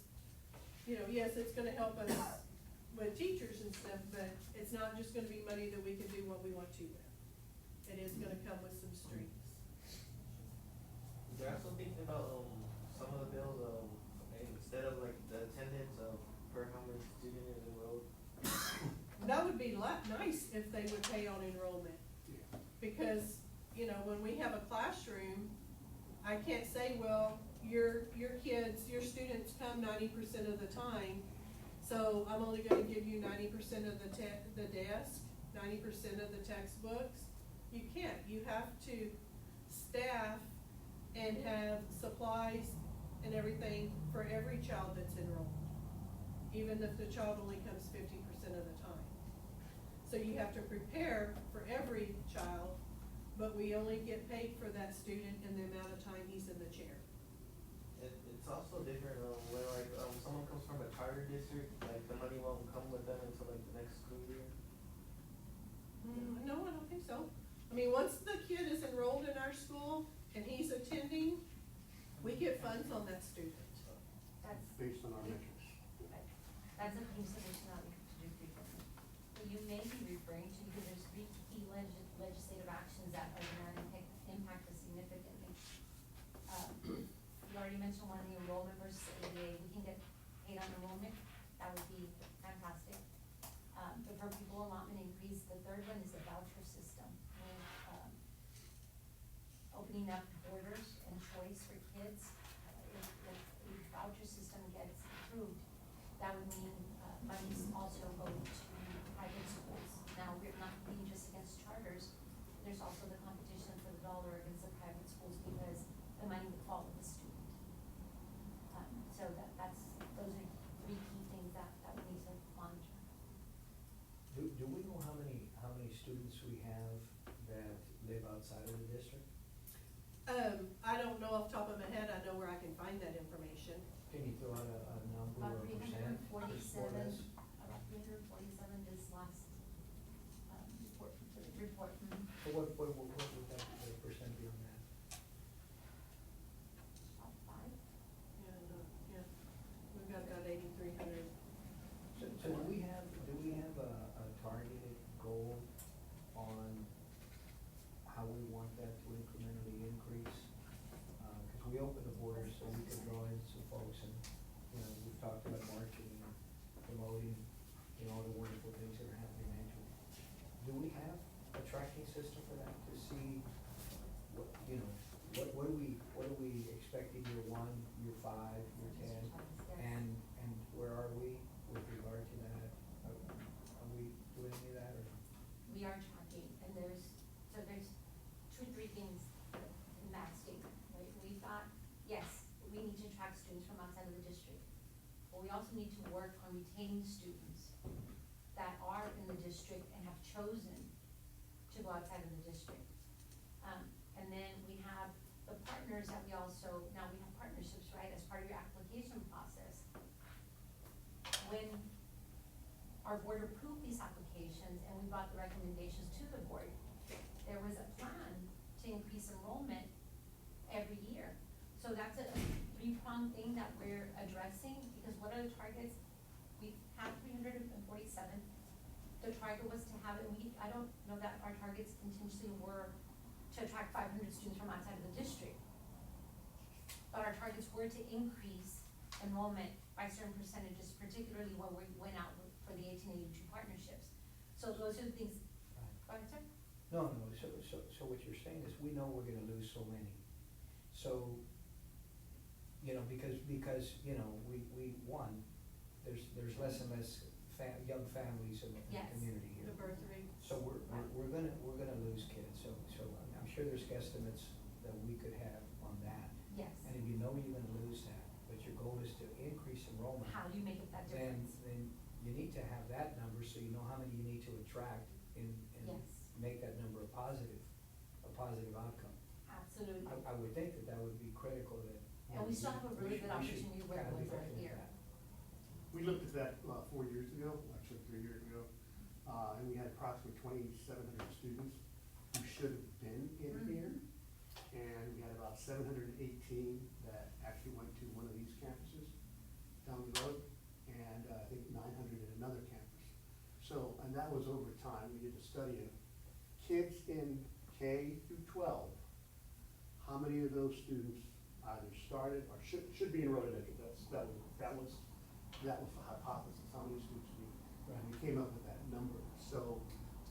yes, it's gonna help us with teachers and stuff, but it's not just gonna be money that we can do what we want to with. It is gonna come with some strings. They're also thinking about, some of the bills, instead of like the attendance of per how many student is enrolled. That would be nice if they would pay on enrollment. Because, when we have a classroom, I can't say, well, your students come 90% of the time, so I'm only gonna give you 90% of the desk, 90% of the textbooks. You can't, you have to staff and have supplies and everything for every child that's enrolled, even if the child only comes 50% of the time. So you have to prepare for every child, but we only get paid for that student in the amount of time he's in the chair. It's also different, where like, someone comes from a charter district, like the money won't come with them until like the next school year. No, I don't think so. I mean, once the kid is enrolled in our school and he's attending, we get funds on that student. That's, Based on our metrics. that's a piece of addition that we have to do frequently. What you may be referring to, because there's three key legislative actions that are gonna impact us significantly. You already mentioned one, the enrollment versus ADA, we can get paid on enrollment, that would be fantastic. The per pupil allotment increase, the third one is the voucher system. With, opening up borders and choice for kids, if the voucher system gets approved, that would mean, monies also go to private schools. Now, we're not competing just against charters, there's also the competition for the dollar against the private schools because the money would fall with the student. So those are three key things that we need to monitor. Do we know how many students we have that live outside of the district? I don't know off the top of my head, I know where I can find that information. Can you throw out a number About or a percent? More or 347, less? about 347 this last, report. So what would that percent be on that? About 5. Yeah, we've got about 8,300. So do we have a targeted goal on how we want that to incrementally increase? Cause we opened the borders so we could draw in some folks and, we've talked about marketing and promoting, all the wonderful things that are happening actually. Do we have a tracking system for that to see what are we expecting year 1, year 5, year 10? And where are we with regard to that? Are we doing any of that or? We are tracking, and there's 2, 3 things in that statement, right? We thought, yes, we need to track students from outside of the district, but we also need to work on retaining students that are in the district and have chosen to go outside of the district. And then we have the partners that now we have partnerships, right, as part of your application process. When our board approved these applications and we brought the recommendations to the board, there was a plan to increase enrollment every year. So that's a 3-pronged thing that we're addressing, because what are the targets? We have 347. The target was to have, I don't know that our targets intentionally were to attract 500 students from outside of the district. But our targets were to increase enrollment by certain percentages, particularly when we went out for the 1882 partnerships. So those are the things. Go ahead, sir. No, so what you're saying is we know we're gonna lose so many. So, you know, because, there's less and less young families in the Yes. community here. The birth rate. So we're gonna lose kids, so I'm sure there's guesstimates that we could have on that. Yes. And if you know you're gonna lose that, but your goal is to increase enrollment, How do you make up that then, difference? then you need to have that number, so you know how many you need to attract and Yes. make that number a positive outcome. Absolutely. I would think that would be critical that. And we still have a really good we should opportunity where kinda the be ones are looking at here. that. We looked at that, 4 years ago, actually 3 years ago, and we had approximately 2,700 students who should have been in here. And we had about 718 that actually went to one of these campuses down the road, and I think 900 at another campus. So, and that was over time, we did a study of kids in K through 12. How many of those students either started or should be enrolled in it? That was the hypothesis, how many students we came up with that number. So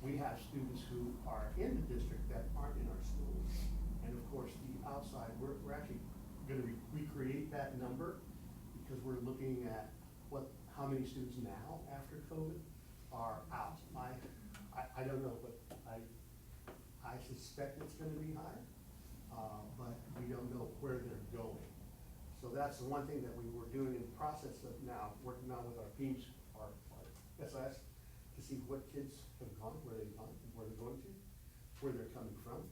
we have students who are in the district that aren't in our schools. And of course, the outside, we're actually gonna recreate that number because we're looking at how many students now after COVID are out. I don't know, but I suspect it's gonna be higher, but we don't know where they're going. So that's the one thing that we were doing in the process of now, working on with our teams, our SIS, to see what kids have gone, where they've gone, where they're going to, where they're coming from.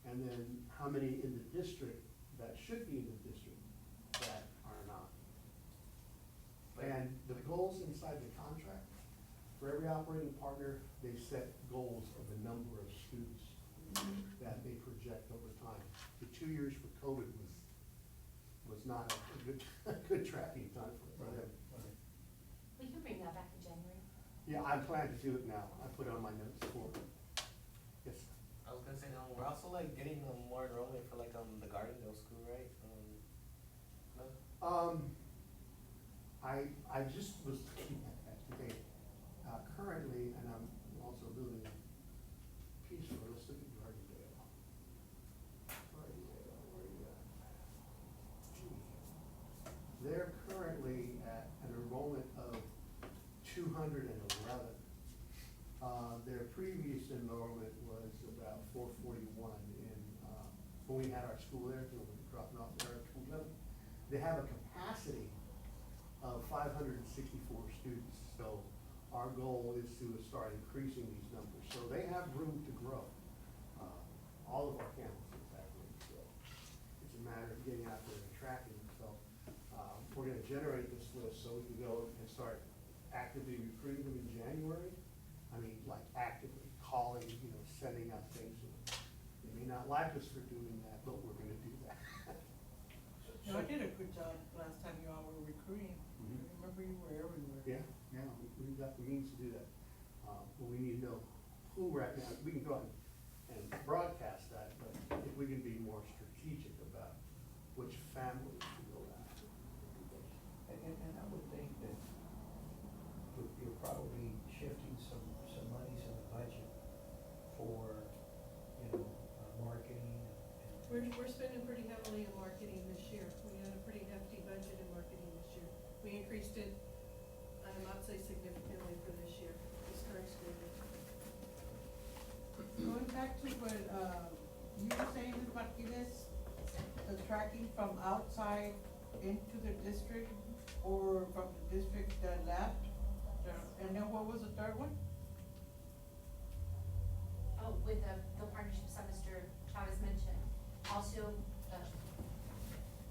And then how many in the district that should be in the district that are not. And the goals inside the contract, for every operating partner, they set goals of the number of students that they project over time. The 2 years for COVID was not a good tracking time for them. We can bring that back in January. Yeah, I'm planning to do it now. I put it on my notes for, yes. I was gonna say, we're also like getting more enrollment for like the Gardendale school, right? No? I just was looking at that today. Currently, and I'm also building a piece for, let's look at Gardendale. Gardendale, where are you at? Gee. They're currently at an enrollment of 211. Their previous enrollment was about 441 when we had our school there, when we were dropping off there at 211. They have a capacity of 564 students, so our goal is to start increasing these numbers. So they have room to grow, all of our campuses have room to grow. It's a matter of getting out there and attracting them. So we're gonna generate this list so we can go and start actively recruiting them in January. I mean, like actively calling, sending out things. They may not like us for doing that, but we're gonna do that. No, I did a good job last time you all were recruiting. Mhm. I remember you were everywhere. Yeah, we've got the means to do that. But we need to know who we're at now. We can go out and broadcast that, but if we can be more strategic about which families to go after. And I would think that you're probably shifting some monies in the budget for, marketing and. We're spending pretty heavily in marketing this year. We had a pretty hefty budget in marketing this year. We increased it, I'd not say significantly for this year, this current school year. Going back to what, you were saying, Ms. Martinez, the tracking from outside into the district or from the district that left? And then what was the third one? Oh, with the partnerships that Mr. Chavez mentioned, also,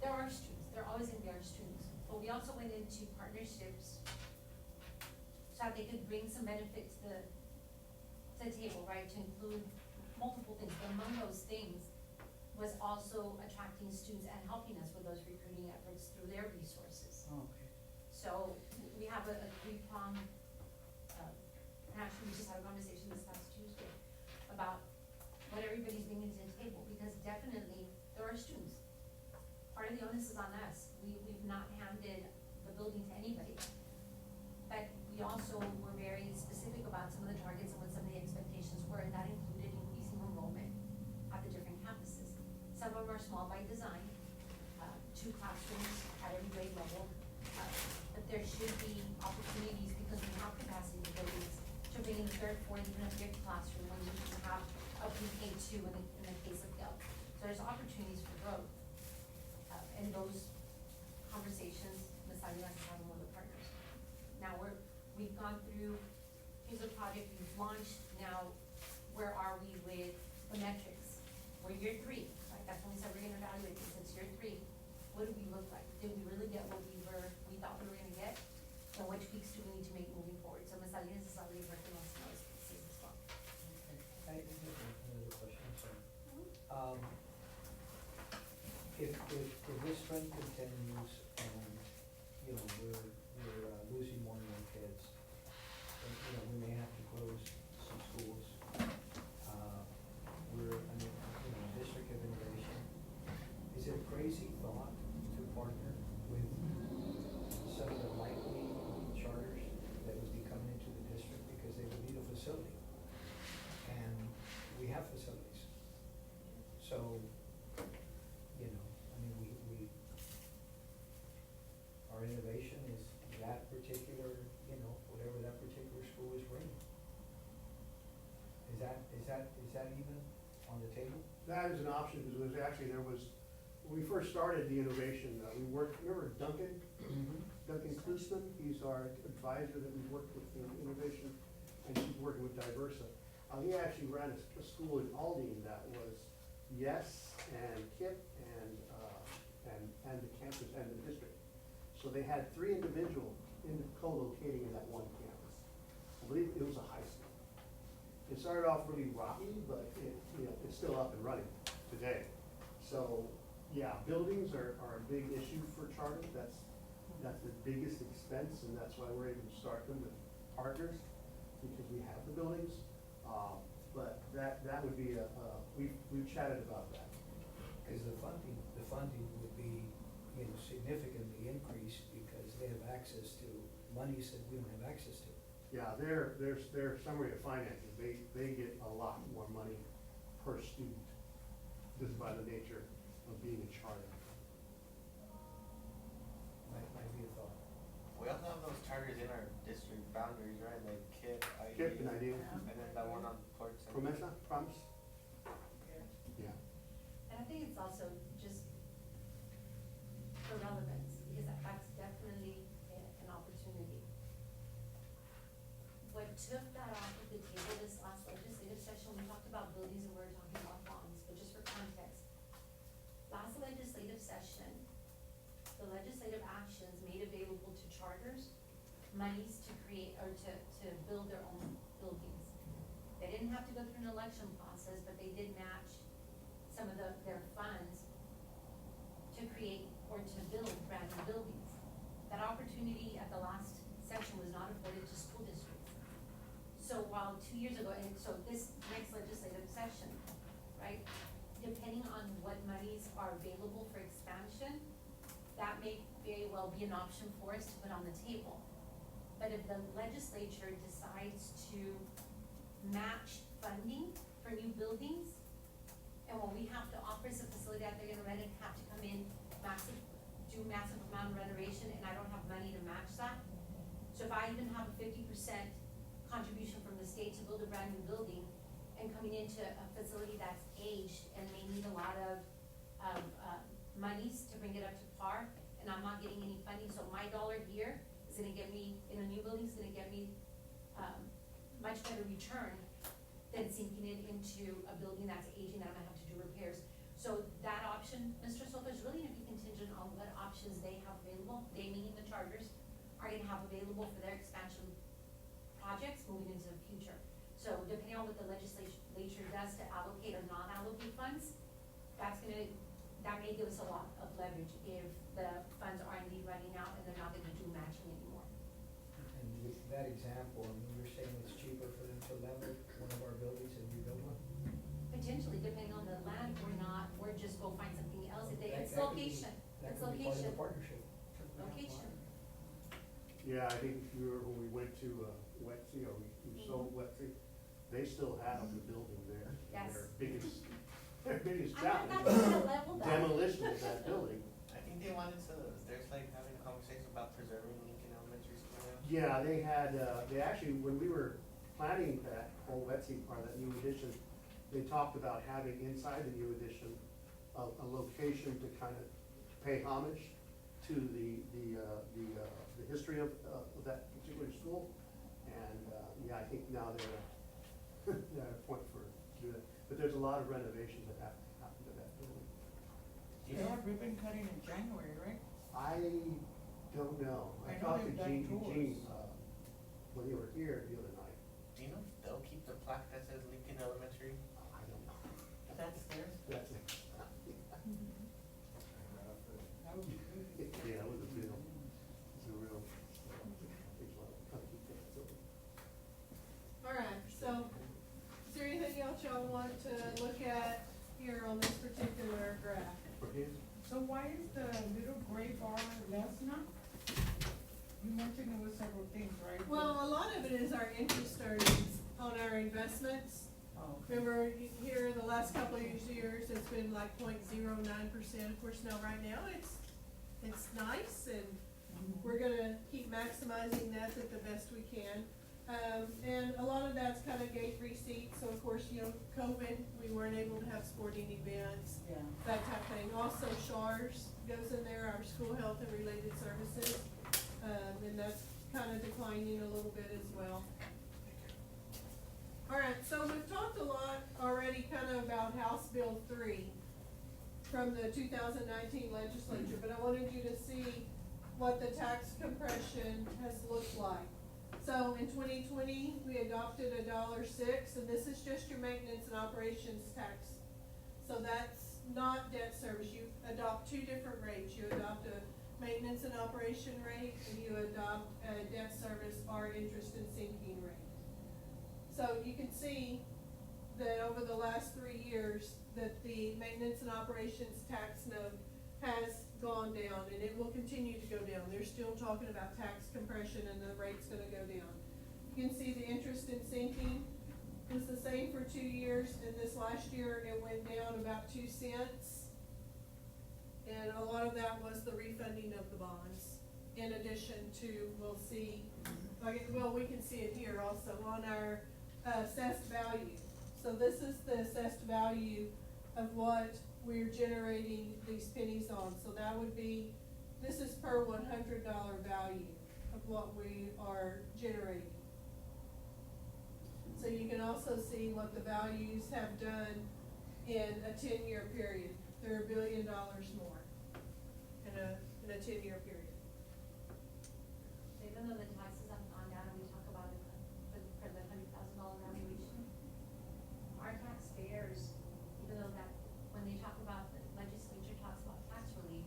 there are students, there always gonna be our students, but we also went into partnerships so that they could bring some benefit to the table, right, to include multiple things, but among those things was also attracting students and helping us with those recruiting efforts through their resources. Okay. So we have a three-prong, and actually we just had a conversation this past Tuesday about what everybody's bringing to the table, because definitely there are students. Part of the onus is on us. We've not handed the building to anybody. But we also were very specific about some of the targets and what some of the expectations were, and that included increasing enrollment at the different campuses. Some of them are small by design, 2 classrooms at every grade level. But there should be opportunities, because we have capacity in buildings, to bring in the third, fourth, even a fifth classroom, when you can have a pre-K two in the case of Gale. So there's opportunities for growth. And those conversations, Ms. Aguilar is having with the partners. Now, we've gone through, here's a project we've launched, now, where are we with the metrics? We're year 3, right, that's when we said we're gonna evaluate this, it's year 3. What do we look like? Did we really get what we thought we were gonna get? And which tweaks do we need to make moving forward? So Ms. Salinas is already working on some of those pieces as well. I have another question, I'm sorry. If this trend continues and, you know, we're losing more and more kids, and, you know, we may have to close some schools. We're, I mean, you know, District of Innovation, is it a crazy thought to partner with some of the likely charters that would be coming into the district because they would need a facility? And we have facilities. So, you know, I mean, our innovation is that particular, you know, whatever that particular school is bringing. Is that even on the table? That is an option, because there was, when we first started the innovation, we worked, remember Duncan? Duncan Klusman, he's our advisor that we worked with in innovation, and she's working with Diversa. He actually ran a school in Aldine that was Yes and KIP and the campus and the district. So they had 3 individuals co-locating in that one campus. I believe it was a high school. It started off really rocky, but it's still up and running today. So, yeah, buildings are a big issue for charters. That's the biggest expense, and that's why we're able to start them with partners, because we have the buildings. But that would be we've chatted about that. Because the funding would be, you know, significantly increased because they have access to monies that we don't have access to. Yeah, their summary of finances, they get a lot more money per student, just by the nature of being a charter. Might be a thought. We also have those charters in our district boundaries, right? Like KIP, IDEA. KIP and IDEA. And then that one on Port Center. Promesa, Promise? Yeah. And I think it's also just for relevance, because that's definitely an opportunity. What took that off of the table this last legislative session, we talked about buildings and we were talking about bonds, but just for context. Last legislative session, the legislative actions made available to charters monies to create or to build their own buildings. They didn't have to go through an election process, but they did match some of their funds to create or to build brand new buildings. That opportunity at the last session was not afforded to school districts. So while 2 years ago, and so this next legislative session, right, depending on what monies are available for expansion, that may very well be an option for us to put on the table. But if the legislature decides to match funding for new buildings, and when we have to offer us a facility that they're gonna rent and have to come in do massive amount of renovation, and I don't have money to match that. So if I even have a 50% contribution from the state to build a brand new building, and coming into a facility that's aged and may need a lot of monies to bring it up to par, and I'm not getting any funding, so my dollar here is gonna get me, in a new building, is gonna get me much better return than sinking it into a building that's aging that I'm gonna have to do repairs. So that option, Mr. Soto, is really gonna be contingent on what options they have available, they meaning the charters, are gonna have available for their expansion projects moving into the future. So depending on what the legislature does to allocate or not allocate funds, that may give us a lot of leverage if the funds are indeed running out and they're not gonna do matching anymore. And with that example, I mean, you're saying it's cheaper for them to level one of our buildings and rebuild one? Potentially, depending on the land, or just go find something else, it's That could be- location, That it's could be part of location, the partnership. location. Yeah, I think if you were, when we went to Wetsy, or we sold Wetsy, they still have the building there. And Yes. Their biggest I thought challenge they were gonna level that. demolition of that building. I think they wanted to, there's like having a conversation about preserving Lincoln Elementary School now. Yeah, they had, they actually, when we were planning that whole Betsy part, that new addition, they talked about having inside the new addition a location to kind of pay homage to the history of that particular school. And, yeah, I think now they're at a point for, to do that. But there's a lot of renovations that have to happen to that building. They have ribbon cutting in January, right? I don't know. I I know talked to they've done Gene, tours. when they were here the other night. Do you know if they'll keep the plaque that says Lincoln Elementary? I don't know. That's theirs. That's it. That would be good. Yeah, it was a real, it's a real, takes a lot of time to keep that building. All right, so is there anything else y'all want to look at here on this particular graph? For his, So why is the little gray bar less now? You mentioned it was several things, right? Well, a lot of it is our interest earnings on our investments. Oh, okay. Remember, here, the last couple of years, it's been like 0.09%. Of course, now, right now, it's nice, and we're gonna keep maximizing that at the best we can. And a lot of that's kind of gate receipts, so of course, you know, COVID, we weren't able to have sporting events, Yeah. that type of thing. Also, SHARS goes in there, our school health and related services, and that's kind of declining a little bit as well. All right, so we've talked a lot already kind of about House Bill 3 from the 2019 legislature, but I wanted you to see what the tax compression has looked like. So in 2020, we adopted $1.06, and this is just your maintenance and operations tax. So that's not debt service. You adopt two different rates. You adopt a maintenance and operation rate, and you adopt a debt service or interest and sinking rate. So you can see that over the last 3 years, that the maintenance and operations tax note has gone down, and it will continue to go down. They're still talking about tax compression, and the rate's gonna go down. You can see the interest in sinking was the same for 2 years, and this last year, it went down about 2 cents. And a lot of that was the refunding of the bonds, in addition to, we'll see, well, we can see it here also on our assessed value. So this is the assessed value of what we're generating these pennies on. So that would be, this is per $100 value of what we are generating. So you can also see what the values have done in a 10-year period. They're $1 billion more in a 10-year period. Even though the taxes have gone down, and we talk about it for the $100,000 valuation, our taxpayers, even though that, when they talk about, the legislature talks about tax relief,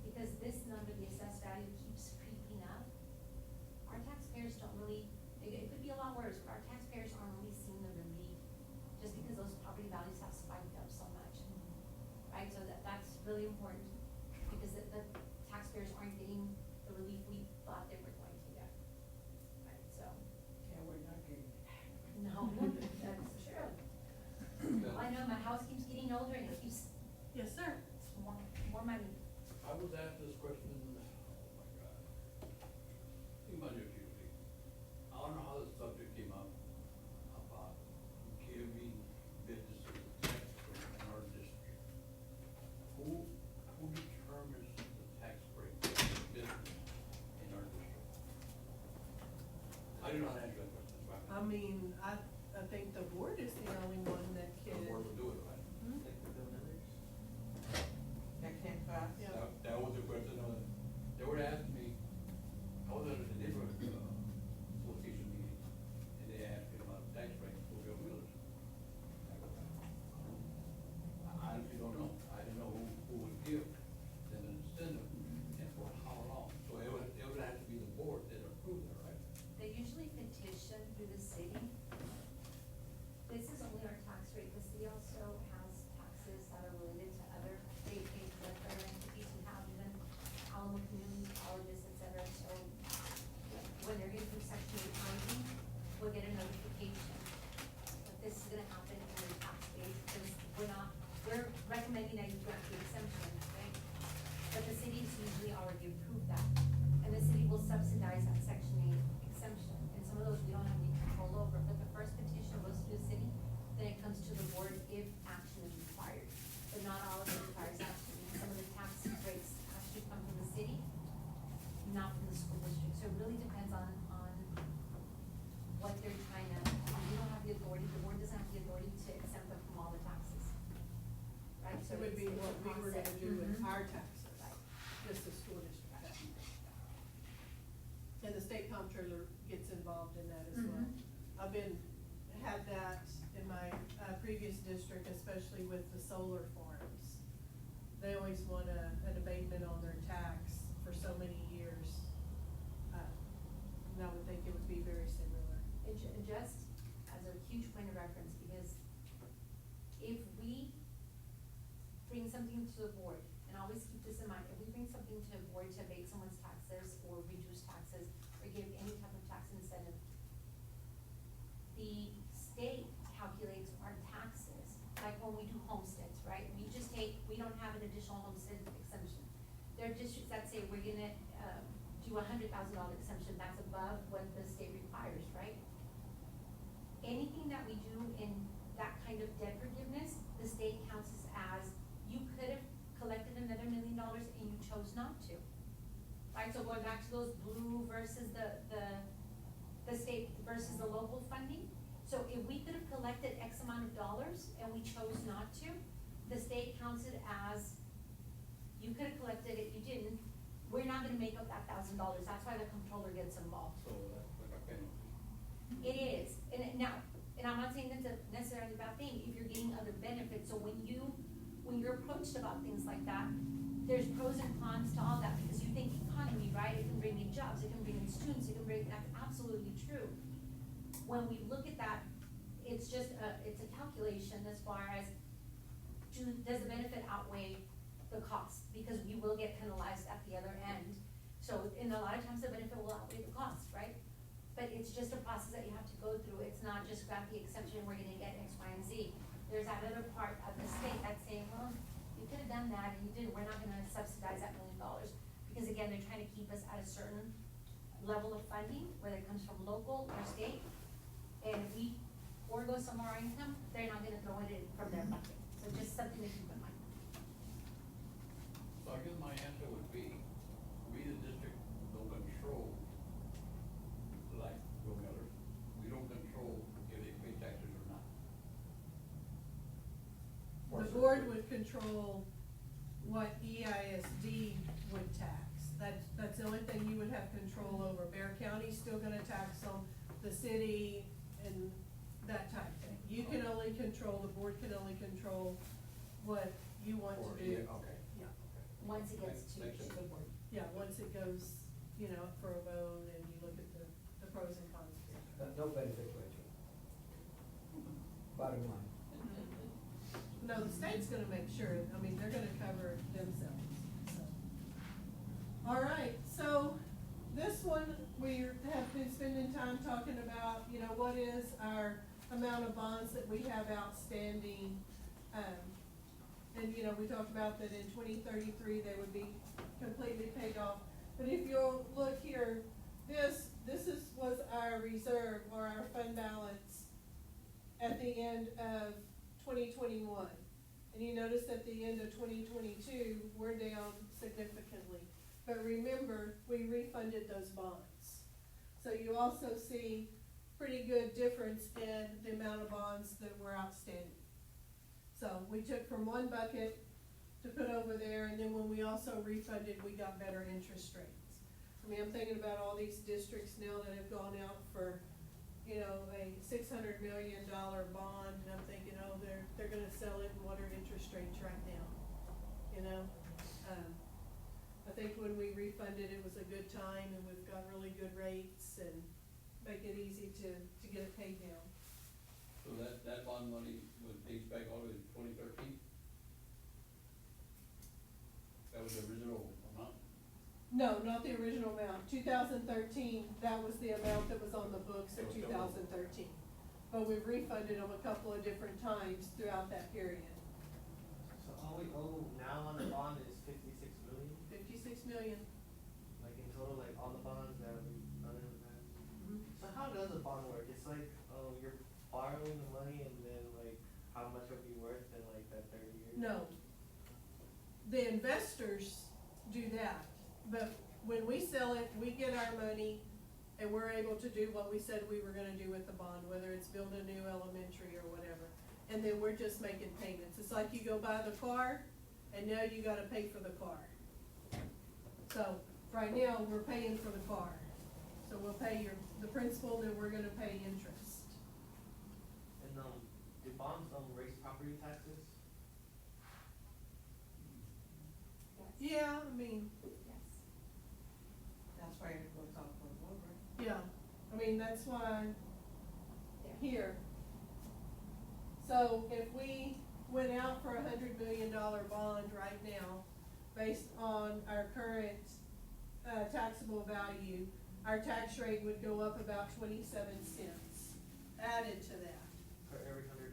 because this number, the assessed value, keeps creeping up, our taxpayers don't really, it could be a lot worse, but our taxpayers aren't really seeing the relief, just because those property values have spiked up so much. Right, so that's really important, because the taxpayers aren't getting the relief we thought they were going to get. Right, so, Yeah, we're not getting. no, that's true. Well, I know my house keeps getting older and it keeps, Yes, sir. more money. I was asked this question, oh my God, in budget usually. I don't know how the subject came up about giving businesses a tax break in our district. Who determines the tax break for business in our district? I do not answer that question, so I mean, I think the board is the only one that the can. board will do it, right? Hmm? Like the bill numbers? That came fast. Yeah. That was the question, they were asking me, I was at a different, association meeting, and they asked me about tax breaks for bill millers. I honestly don't know, I didn't know who would give them an incentive and for how long, so it would have to be the board that approved it, right? They usually petition through the city. This is only our tax had that in my, previous district, especially with the solar farms. They always want an abatement on their tax for so many years. And I would think it would be very similar. Just as a huge point of reference, because if we bring something to the board, and always keep this in mind, if we bring something to the board to abate someone's taxes or reduce taxes or give any type of tax incentive, the state calculates our taxes, like when we do homesteads, right? We don't have an additional homestead exemption. There are districts that say we're gonna, do $100,000 exemption, that's above what the state requires, right? Anything that we do in that kind of debt forgiveness, the state counts as you could have collected another $1 million and you chose not to. Right, so going back to those blue versus the state versus the local funding. So if we could have collected X amount of dollars and we chose not to, the state counts it as, you could have collected it, you didn't, we're not gonna make up that $1,000, that's why the controller gets involved. So that's like a penalty. It is, and I'm not saying that's necessarily a bad thing, if you're getting other benefits, so when you're approached about things like that, there's pros and cons to all that, because you think economy, right, it can bring in jobs, it can bring in students, it can bring, that's absolutely true. When we look at that, it's just it's a calculation as far as, does the benefit outweigh the cost? Because we will get penalized at the other end. So, and a lot of times the benefit will outweigh the cost, right? But it's just a process that you have to go through. It's not just grab the exception, we're gonna get X, Y, and Z. There's that other part of the state that's saying, well, you could have done that and you didn't, we're not gonna subsidize that $1 million. Because again, they're trying to keep us at a certain level of funding, whether it comes from local or state. And if we forego some of our income, they're not gonna throw it in from their bucket. So just something to keep in mind. So I guess my answer would be, we the district don't control, like Bill Miller, we don't control if they pay taxes or not. The board would control what EISD would tax. That's the only thing you would have control over. Bear County's still gonna tax them, the city, and that type of thing. You can only control, the board can only control what you want to do. Okay. Yeah, Once it gets to Makes sense. the board. yeah, once it goes, up for a vote and you look at the pros and cons. No benefit to it. Bottom line. No, the state's gonna make sure, they're gonna cover themselves, so. All right, so this one, we have been spending time talking about, what is our amount of bonds that we have outstanding. And, we talked about that in 2033, they would be completely paid off. But if you'll look here, this was our reserve or our fund balance at the end of 2021. And you notice at the end of 2022, we're down significantly. But remember, we refunded those bonds. So you also see pretty good difference in the amount of bonds that were outstanding. So we took from one bucket to put over there, and then when we also refunded, we got better interest rates. I'm thinking about all these districts now that have gone out for, a $600 million bond, and I'm thinking, oh, they're gonna sell it, and what are interest rates right now? I think when we refunded, it was a good time, and we've got really good rates, and make it easy to get it paid down. So that bond money dates back all the way to 2013? That was the original amount? No, not the original amount. 2013, that was the amount that was on the books of 2013. But we've refunded them a couple of different times throughout that period. So all we owe now on the bond is 56 million, 56 million. like in total, like all the bonds that we've done in the past. So how does a bond work? It's like, you're borrowing the money and then like, how much it'll be worth in like that 30 years? No. The investors do that, but when we sell it, we get our money and we're able to do what we said we were gonna do with the bond, whether it's build a new elementary or whatever. And then we're just making payments. It's like you go buy the car and now you gotta pay for the car. So right now, we're paying for the car. So we'll pay the principal, then we're gonna pay interest. bonds, raise property taxes? Yes. Yeah, I mean, Yes. That's why it goes out for a vote, right? yeah, I mean, that's why There. here. So if we went out for $100 million bond right now, based on our current, taxable value, our tax rate would go up about 27 cents added to that. For every $100?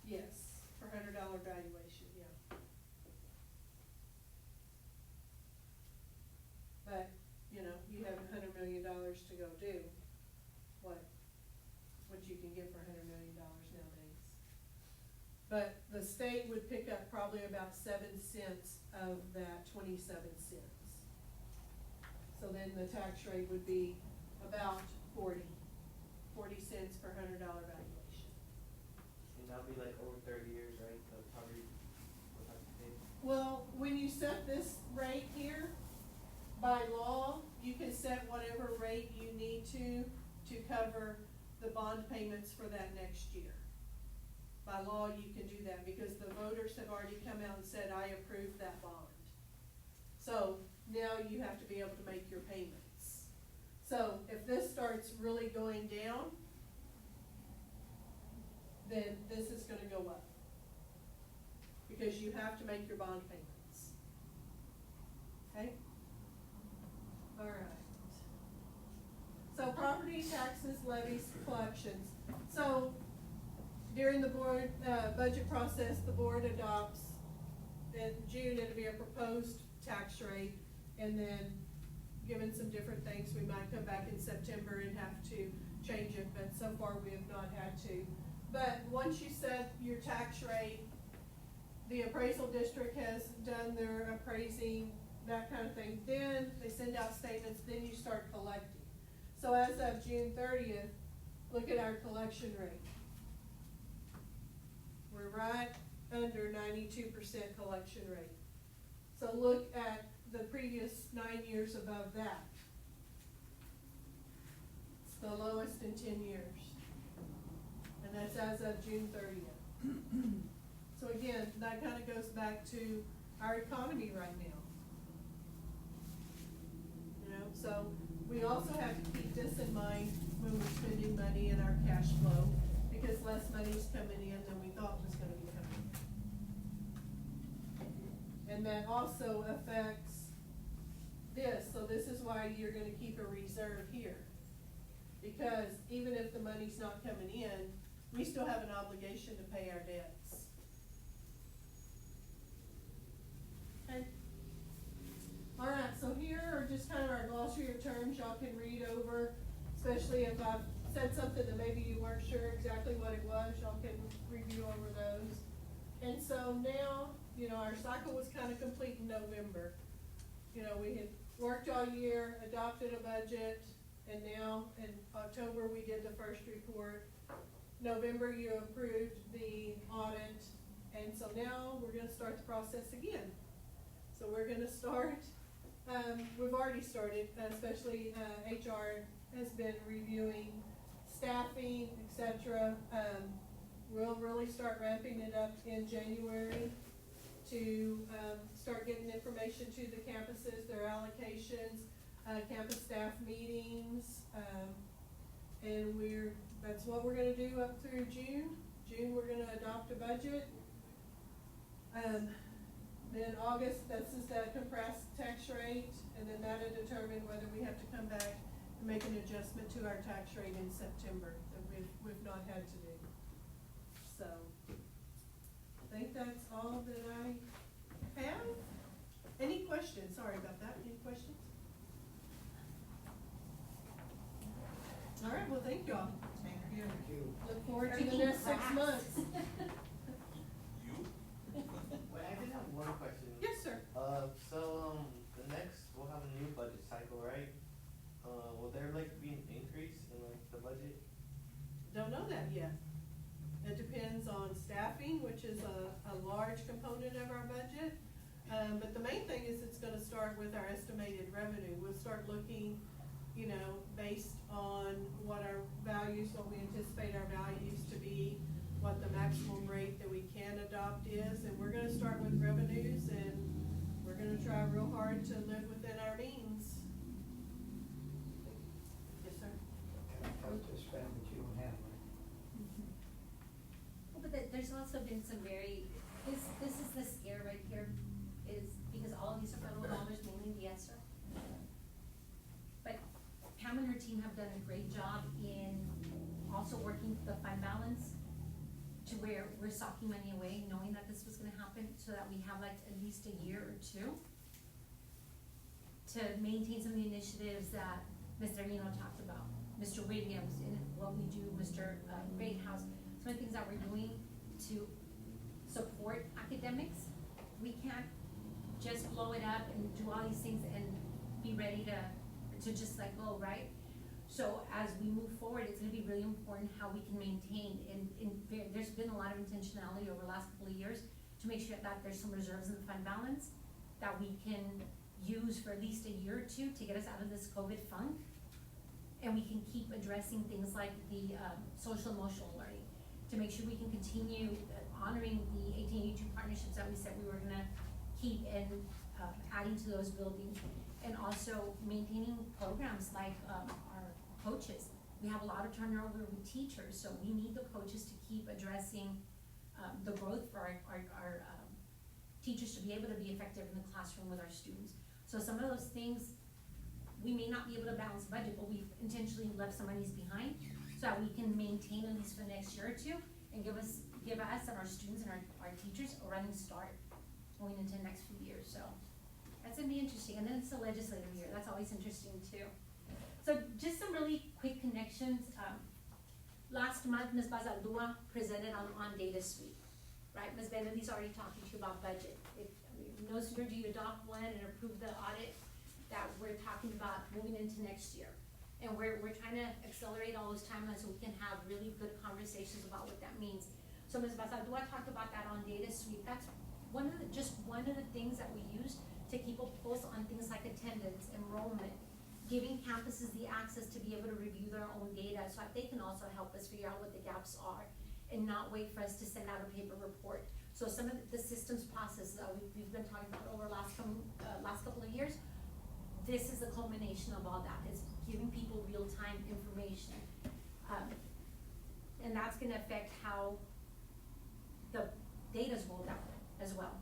Yes, for $100 valuation, yeah. But, you know, you have $100 million to go do what you can get for $100 million nowadays. But the state would pick up probably about 7 cents of that 27 cents. So then the tax rate would be about 40 cents per $100 valuation. And that'll be like over 30 years, right? The property will have to pay. Well, when you set this rate here, by law, you can set whatever rate you need to cover the bond payments for that next year. By law, you can do that because the voters have already come out and said, I approve that bond. So now you have to be able to make your payments. So if this starts really going down, then this is gonna go up. Because you have to make your bond payments. Okay? All right. So property taxes, levies, collections. So during the board, budget process, the board adopts, in June, it'll be a proposed tax rate. And then, given some different things, we might come back in September and have to change it, but so far we have not had to. But once you set your tax rate, the appraisal district has done their appraising, that kind of thing, then they send out statements, then you start collecting. So as of June 30th, look at our collection rate. We're right under 92% collection rate. So look at the previous 9 years above that. It's the lowest in 10 years. And that's as of June 30th. So again, that kind of goes back to our economy right now. You know, so we also have to keep this in mind when we're spending money in our cash flow, because less money's coming in than we thought was gonna be coming in. And that also affects this, so this is why you're gonna keep a reserve here. Because even if the money's not coming in, we still have an obligation to pay our debts. Okay. All right, so here are just kind of our glossary of terms y'all can read over, especially if I've said something that maybe you weren't sure exactly what it was, y'all can review over those. And so now, you know, our cycle was kind of complete in November. You know, we had worked all year, adopted a budget, and now in October, we did the first report. November, you approved the audit, and so now we're gonna start the process again. So we're gonna start, we've already started, especially HR has been reviewing staffing, et cetera. We'll really start ramping it up in January to start getting information to the campuses, their allocations, campus staff meetings, and that's what we're gonna do up through June. June, we're gonna adopt a budget. Then August, this is the compressed tax rate, and then that'll determine whether we have to come back and make an adjustment to our tax rate in September that we've not had to do. So, I think that's all that I have. Any questions? Sorry about that. Any questions? All right, well, thank y'all. Thank you. Look forward to the Everything next 6 cracks. months. Wait, I did have one question. Yes, sir. So, the next, we'll have a new budget cycle, right? Will there be an increase in the budget? Don't know that yet. It depends on staffing, which is a large component of our budget. But the main thing is it's gonna start with our estimated revenue. We'll start looking, you know, based on what our values, what we anticipate our values to be, what the maximum rate that we can adopt is, and we're gonna start with revenues, and we're gonna try real hard to live within our means. Yes, sir? Have to spend what you don't have, right? Well, but there's also been some this is the scare right here, is because all of these are federal dollars, mainly the ESSER. But Pam and her team have done a great job in also working the fund balance to where we're socking money away, knowing that this was gonna happen, so that we have like at least a year or two to maintain some of the initiatives that Mr. Reno talked about, Mr. Williams, and what we do, Mr. Greathouse, some of the things that we're doing to support academics. We can't just blow it up and do all these things and be ready to just let go, right? So as we move forward, it's gonna be really important how we can maintain, and there's been a lot of intentionality over the last couple of years to make sure that there's some reserves in the fund balance that we can use for at least a year or two to get us out of this COVID funk. And we can keep addressing things like the social emotional learning, to make sure we can continue honoring the 1882 partnerships that we said we were gonna keep, and adding to those buildings, and also maintaining programs like our coaches. We have a lot of turnover with teachers, so we need the coaches to keep addressing the growth for our teachers to be able to be effective in the classroom with our students. So some of those things, we may not be able to balance budget, but we've intentionally left some monies behind so that we can maintain at least for the next year or two, and give us and our students and our teachers a running start going into the next few years. So that's gonna be interesting. And then it's the legislative year. That's always interesting too. So just some really quick connections. Last month, Ms. Bazaldua presented on Data Suite, right? Ms. Benedi's already talking to you about budget. No sooner do you adopt one and approve the audit, that we're talking about moving into next year. And we're trying to accelerate all those timelines so we can have really good conversations about what that means. So Ms. Bazaldua talked about that on Data Suite. That's just one of the things that we use to keep a pulse on things like attendance, enrollment, giving campuses the access to be able to review their own data so that they can also help us figure out what the gaps are, and not wait for us to send out a paper report. So some of the systems processes that we've been talking about over the last couple of years, this is the culmination of all that. It's giving people real-time information. And that's gonna affect how the data's rolled out as well,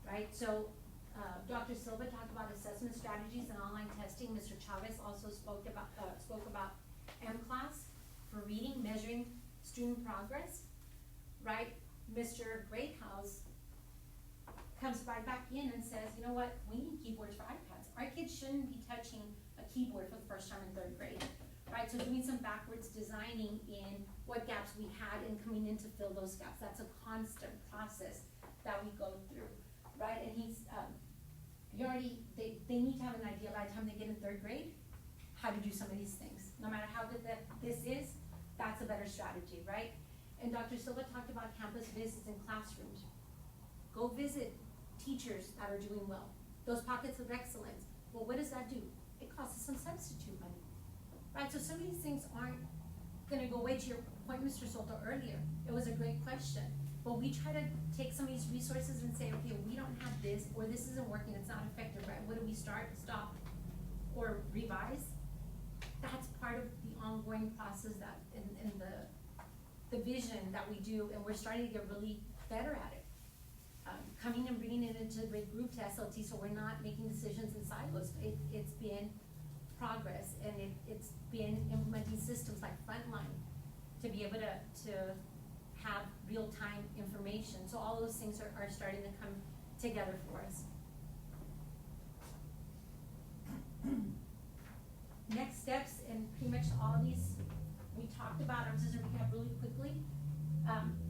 right? So Dr. Silva talked about assessment strategies and online testing. Mr. Chavez also spoke about M-Class for reading, measuring student progress, right? Mr. Greathouse comes right back in and says, you know what, we need keyboards for iPads. Our kids shouldn't be touching a keyboard for the first time in 3rd grade, right? So doing some backwards designing in what gaps we had and coming in to fill those gaps. That's a constant process that we go through, right? And he's, they need to have an idea by the time they get in 3rd grade, how to do some of these things. No matter how good this is, that's a better strategy, right? And Dr. Silva talked about campus visits in classrooms. Go visit teachers that are doing well. Those pockets of excellence. Well, what does that do? It costs us some substitute money, right? So some of these things aren't gonna go away. To your point, Mr. Soto, earlier, it was a great question. But we try to take some of these resources and say, okay, we don't have this, or this isn't working, it's not effective, right? What do we start, stop, or revise? That's part of the ongoing process that in the vision that we do, and we're starting to get really better at it. Coming and bringing it into the great group to SLT, so we're not making decisions in silos. It's been progress, and it's been implementing systems like Frontline to be able to have real-time information. So all those things are starting to come together for us. Next steps, and pretty much all of these we talked about. I'm just gonna recap really quickly.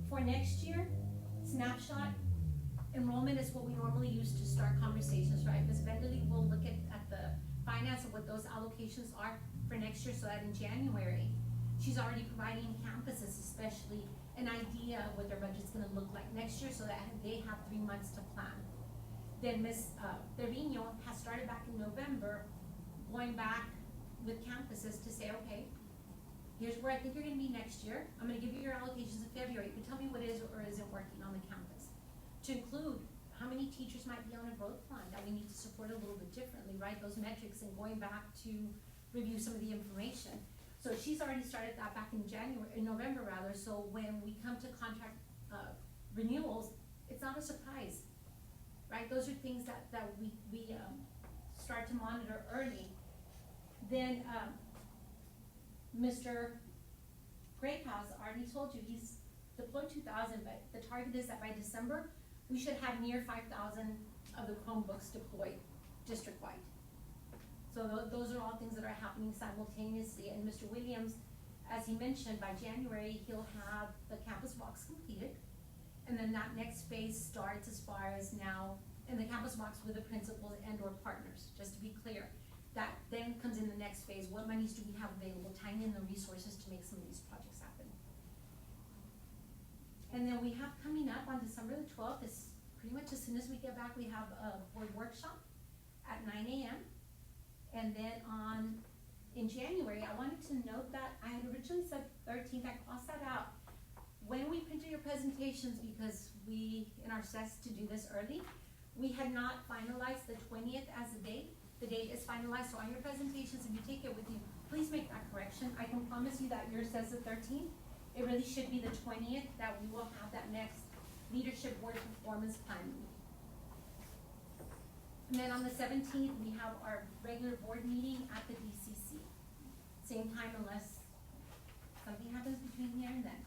For next year, snapshot enrollment is what we normally use to start conversations, right? Ms. Bentley will look at the finance of what those allocations are for next year, so that in January, she's already providing campuses especially an idea of what their budget's gonna look like next year, so that they have 3 months to plan. Then Ms. Trevino has started back in November, going back with campuses to say, okay, here's where I think you're gonna be next year, I'm gonna give you your allocations in February, you can tell me what is or isn't working on the campus. To include how many teachers might be on a growth plan that we need to support a little bit differently, right? Those metrics and going back to review some of the information. So she's already started that back in November rather, so when we come to contract, renewals, it's not a surprise, right? Those are things that we start to monitor early. Then, Mr. Greathouse already told you, he's deployed 2,000, but the target is that by December, we should have near 5,000 of the Chromebooks deployed district-wide. So those are all things that are happening simultaneously, and Mr. Williams, as he mentioned, by January, he'll have the campus box completed, and then that next phase starts as far as now, in the campus box with the principals and or partners, just to be clear. That then comes in the next phase, what monies do we have available, tying in the resources to make some of these projects happen. And then we have coming up on December the 12th, is pretty much as soon as we get back, we have a board workshop at 9 a.m. And then in January, I wanted to note that I had originally said 13th, I crossed that out. When we printed your presentations, because we, in our steps to do this early, we had not finalized the 20th as a date. The date is finalized, so on your presentations, if you take it with you, please make that correction. I can promise you that yours says the 13th. It really should be the 20th that we will have that next leadership board performance plan meeting. And then on the 17th, we have our regular board meeting at the DCC. Same time unless something happens between here and then.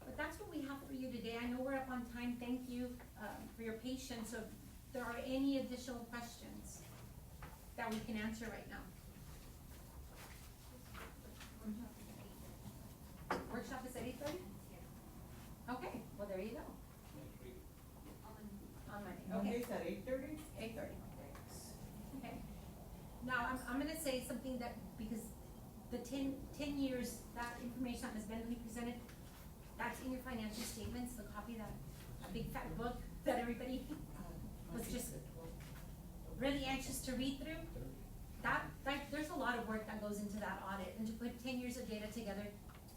But that's what we have for you today. I know we're up on time. Thank you for your patience. So if there are any additional questions that we can answer right now. Workshop is at 8:30? Okay, well, there you go. Next week. On Monday, okay. Monday's at 8:30? 8:30. Okay. Now, I'm gonna say something that, because the 10 years, that information that Ms. Bentley presented, that's in your financial statements, the copy, that big fat book that everybody was just really anxious to read through. There's a lot of work that goes into that audit, and to put 10 years of data together,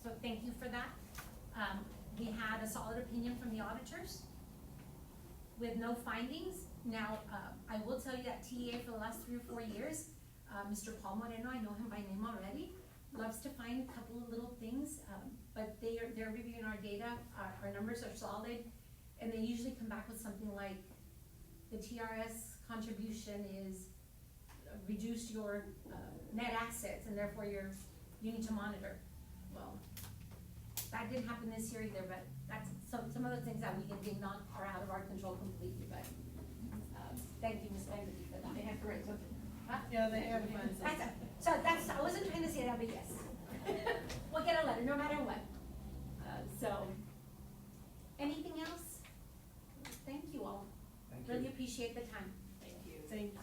so thank you for that. We had a solid opinion from the auditors with no findings. Now, I will tell you that TEA for the last 3 or 4 years, Mr. Paul Moreno, I know him by name already, loves to find a couple of little things, but they're reviewing our data, our numbers are solid, and they usually come back with something like, the TRS contribution is reduced your net assets, and therefore you need to monitor. Well, that didn't happen this year either, but that's some of the things that we can think not are out of our control completely, but, thank you, Ms. Bentley, for that. They have to write something. Huh? Yeah, they have to find something. I wasn't trying to say that, but yes. We'll get a letter, no matter what. Anything else? Thank you all. Thank you. Really appreciate the time. Thank you. Thank you.